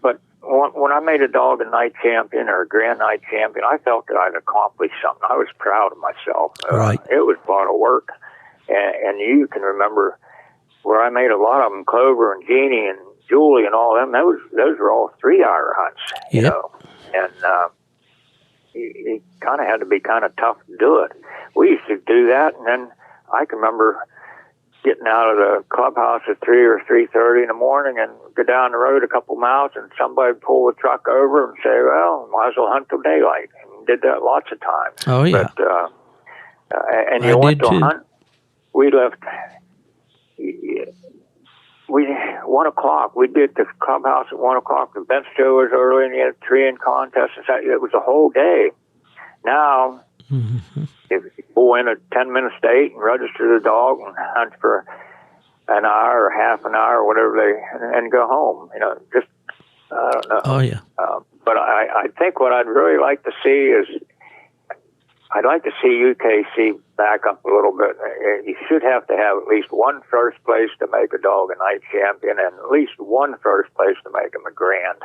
C: But when I made a dog a night champion or a grand night champion, I felt that I'd accomplished something. I was proud of myself.
B: Right.
C: It was a lot of work. And you can remember where I made a lot of them, Clover and Jeannie and Julie and all them. Those were all 3-hour hunts, you know. And you kind of had to be kind of tough to do it. We used to do that, and then I can remember getting out of the clubhouse at 3 or 3:30 in the morning and go down the road a couple miles, and somebody would pull the truck over and say, "Well, might as well hunt till daylight." And did that lots of times.
B: Oh yeah.
C: But, and you went to a hunt. We left. 1 o'clock. We'd be at the clubhouse at 1 o'clock. The bench show was early, and you had a treeing contest. It was a whole day. Now, if you go in at 10 minutes to 8 and register the dog and hunt for an hour or half an hour or whatever, and go home. Just I don't know.
B: Oh yeah.
C: But I think what I'd really like to see is, I'd like to see UKC back up a little bit. You should have to have at least one first place to make a dog a night champion, and at least one first place to make him a grand.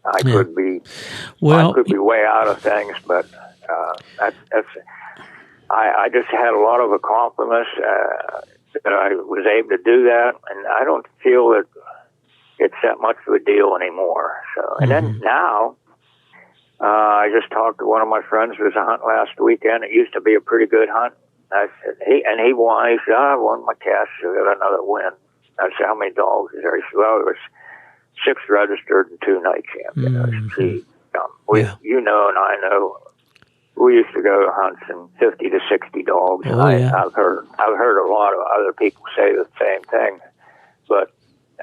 C: I could be way out of things, but I just had a lot of accomplishments that I was able to do that, and I don't feel that it's that much of a deal anymore. So, and then now. I just talked to one of my friends who was a hunt last weekend. It used to be a pretty good hunt. I said, he won. He said, I won my cash. I got another win. I said, how many dogs is there? He said, well, there was 6 registered and 2 night champions. You know, and I know, we used to go to hunts and 50 to 60 dogs.
B: Oh,
C: and
B: yeah.
C: I've heard a lot of other people say the same thing. But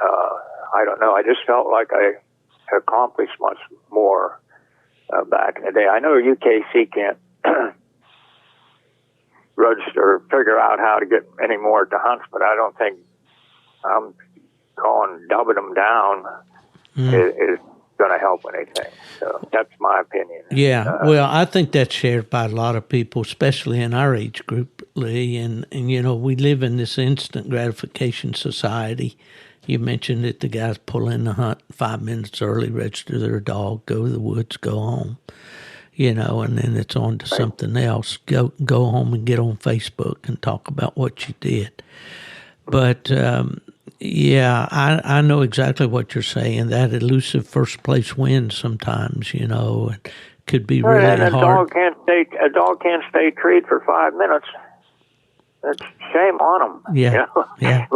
C: I don't know. I just felt like I accomplished much more back in the day. I know UKC can't register or figure out how to get any more to hunts, but I don't think I'm calling dubbing them down is going to help anything. So that's my opinion.
B: Yeah, well, I think that's shared by a lot of people, especially in our age group, Lee. And we live in this instant gratification society. You mentioned that the guys pull in the hunt 5 minutes early, register their dog, go to the woods, go home, and then it's on to something else. Go home and get on Facebook and talk about what you did. But, I know exactly what you're saying. That elusive first place win sometimes, it could be really hard.
C: A dog can't stay treed for 5 minutes. It's shame on them.
B: Yeah, yeah.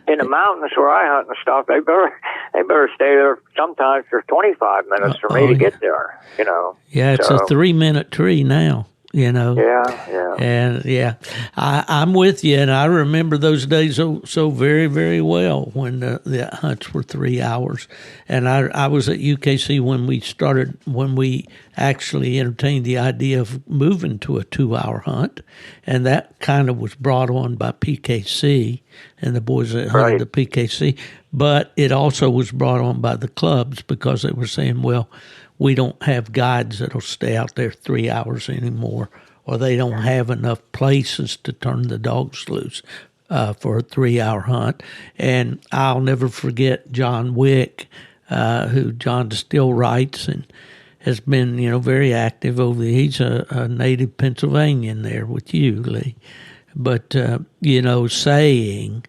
C: In the mountains where I hunt and stuff, they better stay there sometimes for 25 minutes for me to get there.
B: Yeah, it's a 3-minute tree now.
C: Yeah.
B: And I'm with you, and I remember those days so very, very well when the hunts were 3 hours. And I was at UKC when we actually entertained the idea of moving to a 2-hour hunt, and that kind of was brought on by PKC and the boys that hunted the PKC. But it also was brought on by the clubs because they were saying, well, we don't have guides that'll stay out there 3 hours anymore, or they don't have enough places to turn the dogs loose. for a 3-hour hunt. And I'll never forget John Wick, who John still writes and has been, very active over there. He's a native Pennsylvanian there with you, Lee. But, saying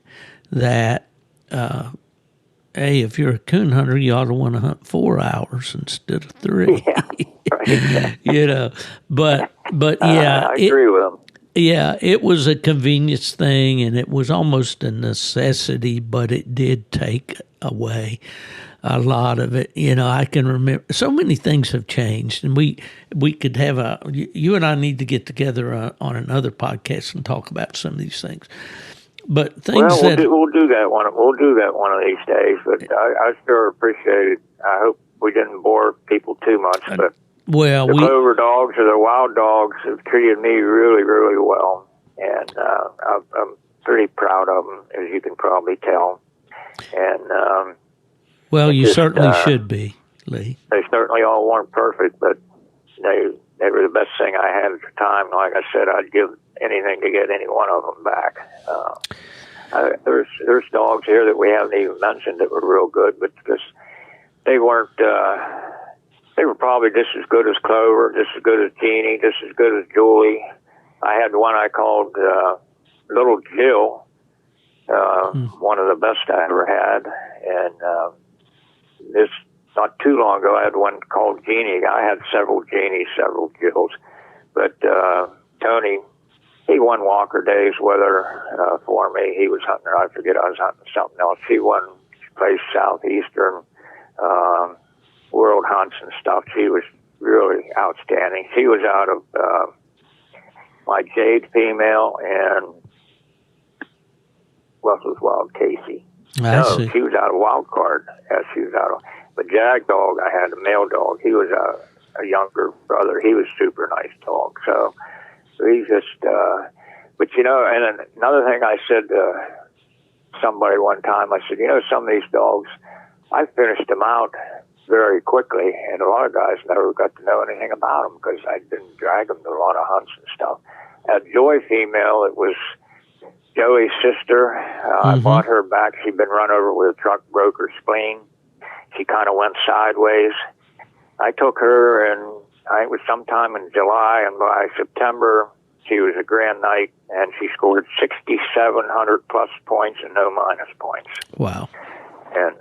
B: that, hey, if you're a coon hunter, you ought to want to hunt 4 hours instead of 3.
C: Yeah, right.
B: But yeah.
C: I agree with him.
B: Yeah, it was a convenience thing, and it was almost a necessity, but it did take away a lot of it. I can remember so many things have changed, and we could have you and I need to get together on another podcast and talk about some of these things. But things
C: we'll do that one. We'll do that one of these days. But I sure appreciate it. I hope we didn't bore people too much. But the clover dogs or the wild dogs have treated me really, really well, and I'm pretty proud of them, as you can probably tell. And
B: you certainly should be, Lee.
C: They certainly all weren't perfect, but they were the best thing I had at the time. Like I said, I'd give anything to get any one of them back. There's dogs here that we haven't even mentioned that were real good, but because they weren't. They were probably just as good as Clover, just as good as Jeannie, just as good as Julie. I had one I called Little Jill, one of the best I ever had. And this not too long ago, I had one called Jeannie. I had several Jeannies, several Jills. But Tony, he won Walker Days with her for me. He was hunting her. I forget, I was hunting something else. She won, placed Southeastern World Hunts and stuff. She was really outstanding. She was out of my Jade female and Russell's Wild Casey.
B: See.
C: She was out of Wild Card. Yeah, she was out of. But Jag dog, I had a male dog. He was a younger brother. He was super nice dog. So he's just. But and another thing I said to somebody one time, I said, some of these dogs, I finished them out very quickly, and a lot of guys never got to know anything about them because I didn't drag them to a lot of hunts and stuff. At Joy female, it was Joey's sister. I bought her back. She'd been run over with a truck, broke her spleen. She kind of went sideways. I took her, and I was sometime in July, and by September, she was a grand night, and she scored 6,700 plus points and no minus points.
B: Wow.
C: And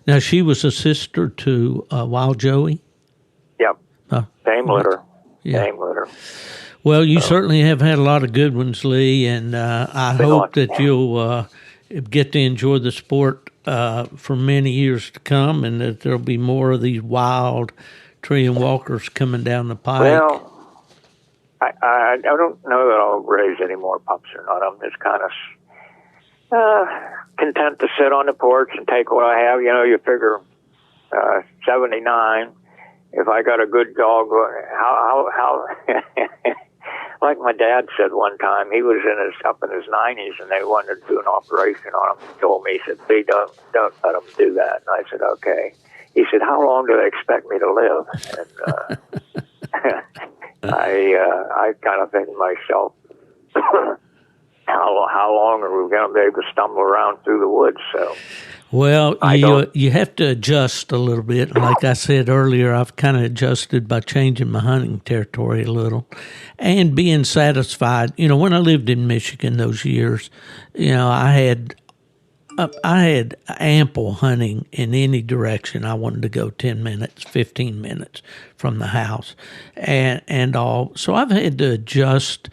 B: now she was a sister to Wild Joey?
C: Yep. Same litter.
B: Yeah.
C: Same litter.
B: Well, you certainly have had a lot of good ones, Lee, and I hope that you'll get to enjoy the sport for many years to come, and that there'll be more of these wild tree and walkers coming down the pike.
C: Well, I don't know that I'll raise any more pups or not. I'm just kind of content to sit on the porch and take what I have. You figure 79. If I got a good dog, how like my dad said one time, he was up in his 90s, and they wanted to do an operation on him. He told me, he said, "B, don't let them do that." And I said, "Okay." He said, "How long do they expect me to live?" And I kind of think to myself, how long are we going to be able to stumble around through the woods? So,
B: well, you have to adjust a little bit. Like I said earlier, I've kind of adjusted by changing my hunting territory a little and being satisfied. When I lived in Michigan those years, I had ample hunting in any direction I wanted to go, 10 minutes, 15 minutes from the house and all. So I've had to adjust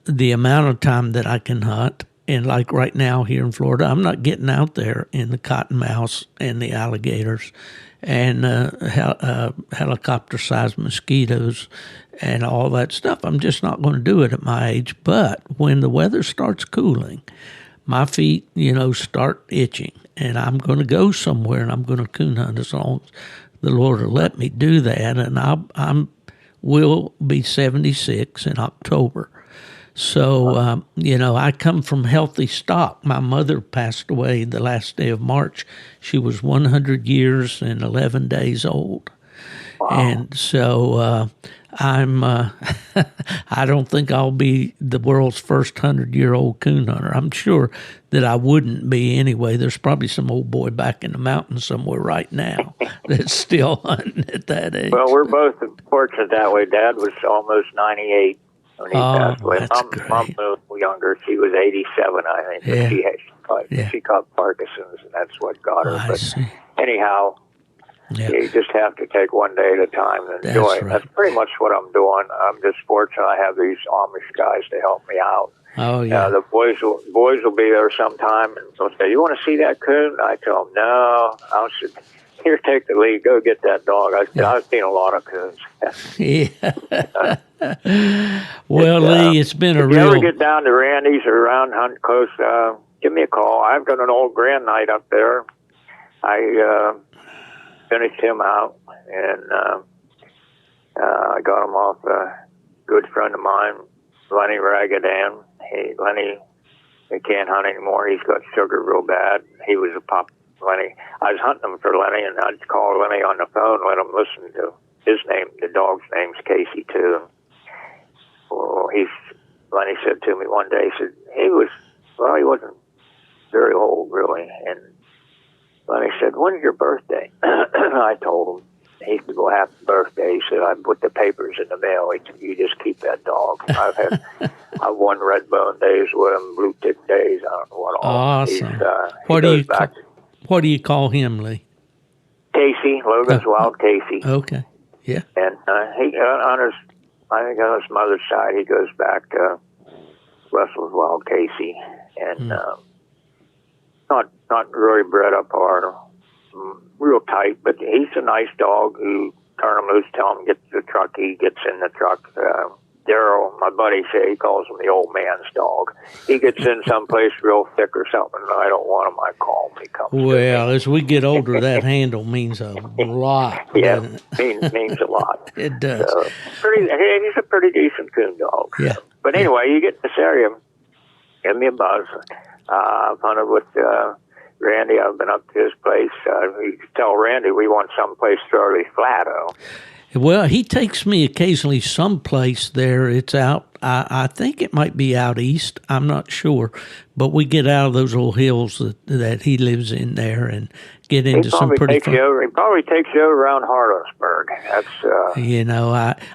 B: the amount of time that I can hunt. And like right now here in Florida, I'm not getting out there in the cottonmouths and the alligators and helicopter-sized mosquitoes and all that stuff. I'm just not going to do it at my age. But when the weather starts cooling, my feet, start itching, and I'm going to go somewhere, and I'm going to coon hunt as long as the Lord will let me do that. And I will be 76 in October. So, I come from healthy stock. My mother passed away the last day of March. She was 100 years and 11 days old. Wow. And so I'm I don't think I'll be the world's first 100-year-old coon hunter. I'm sure that I wouldn't be anyway. There's probably some old boy back in the mountains somewhere right now that's still hunting at that age.
C: Well, we're both fortunate that way. Dad was almost 98 when he passed away.
B: That's
C: Mom
B: great.
C: was a little younger. She was 87, I think.
B: Yeah.
C: She caught Parkinson's, and that's what got her.
B: I
C: But
B: see.
C: anyhow,
B: Yeah.
C: you just have to take one day at a time and enjoy
B: That's
C: it.
B: right.
C: That's pretty much what I'm doing. I'm just fortunate I have these Amish guys to help me out.
B: Oh, yeah.
C: The boys will be there sometime, and they'll say, "You want to see that coon?" I tell them, "No." I said, "Here, take the lead. Go get that dog." I said, "I've seen a lot of coons."
B: Yeah. Well, Lee, it's been a
C: if you
B: real...
C: ever get down to Randy's or around Hunt Coast, give me a call. I've got an old grand night up there. I finished him out, and I got him off a good friend of mine, Lenny Ragadan. Lenny, he can't hunt anymore. He's got sugar real bad. He was a pup. Lenny, I was hunting him for Lenny, and I'd call Lenny on the phone, let him listen to his name. The dog's name's Casey too. Well, Lenny said to me one day, he said he wasn't very old really, and Lenny said, "When's your birthday?" I told him. He said, "Well, happy birthday." He said, "I put the papers in the mail." He said, "You just keep that dog." I've won red bone days with him, blue tick days. I don't know what all.
B: Awesome. What do you call him, Lee?
C: Casey, Logan's Wild Casey.
B: Okay. Yeah.
C: And he I think on his mother's side, he goes back to Russell's Wild Casey, and not really bred up hard, real tight, but he's a nice dog who turn him loose, tell him get to the truck, he gets in the truck. Daryl, my buddy, he calls him the old man's dog. He gets in someplace real thick or something, and I don't want him, I call him, he comes.
B: Well, as we get older, that handle means a lot.
C: Yeah, means a lot.
B: It does.
C: He's a pretty decent coon dog.
B: Yeah.
C: But anyway, you get in this area, give me a buzz. I've hunted with Randy. I've been up to his place. You tell Randy we want someplace fairly flat,
B: Well, he takes me occasionally someplace there. It's out, I think it might be out east. I'm not sure. But we get out of those old hills that he lives in there and get into some pretty fun.
C: He probably takes you over around Harlowsburg. That's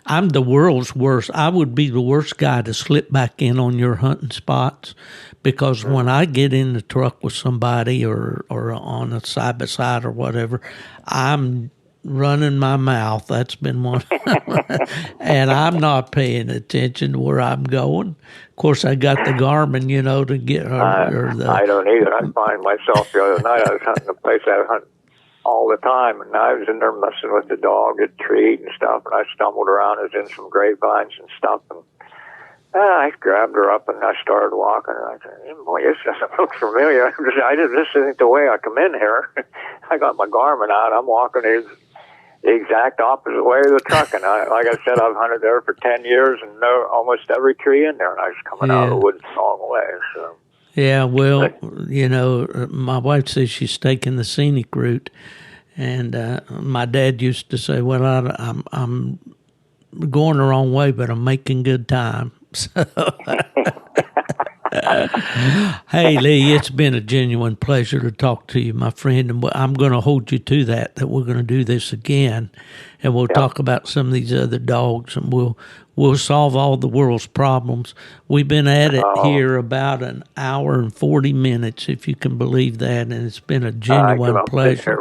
B: I'm the world's worst. I would be the worst guy to slip back in on your hunting spots, because when I get in the truck with somebody or on a side by side or whatever, I'm running my mouth. That's been one. And I'm not paying attention to where I'm going. Of course, I got the Garmin, to get
C: I don't either. I find myself the other night, I was hunting a place I hunt all the time, and I was in there messing with the dog at trees and stuff, and I stumbled around. I was in some grapevines and stuff, and I grabbed her up and I started walking, and I said, "Boy, this doesn't look familiar." This isn't the way I come in here. I got my Garmin out. I'm walking the exact opposite way of the truck, and like I said, I've hunted there for 10 years and know almost every tree in there, and I was coming out of the woods the wrong way. So.
B: Yeah, well, my wife says she's taking the scenic route, and my dad used to say, "Well, I'm going the wrong way, but I'm making good time." So, hey, Lee, it's been a genuine pleasure to talk to you, my friend, and I'm going to hold you to that we're going to do this again, and we'll talk about some of these other dogs, and we'll solve all the world's problems. We've been at it here about an hour and 40 minutes, if you can believe that, and it's been a genuine pleasure.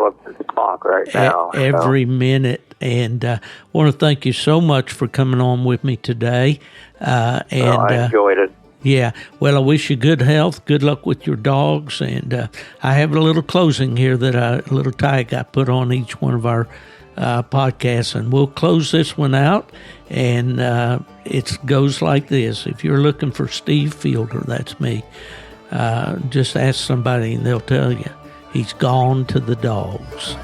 C: Right now,
B: every minute, and I want to thank you so much for coming on with me today.
C: I enjoyed it.
B: Yeah, well, I wish you good health, good luck with your dogs, and I have a little closing here a little tag I put on each one of our podcasts, and we'll close this one out, and it goes like this. If you're looking for Steve Fielder, that's me, just ask somebody and they'll tell you. He's gone to the dogs.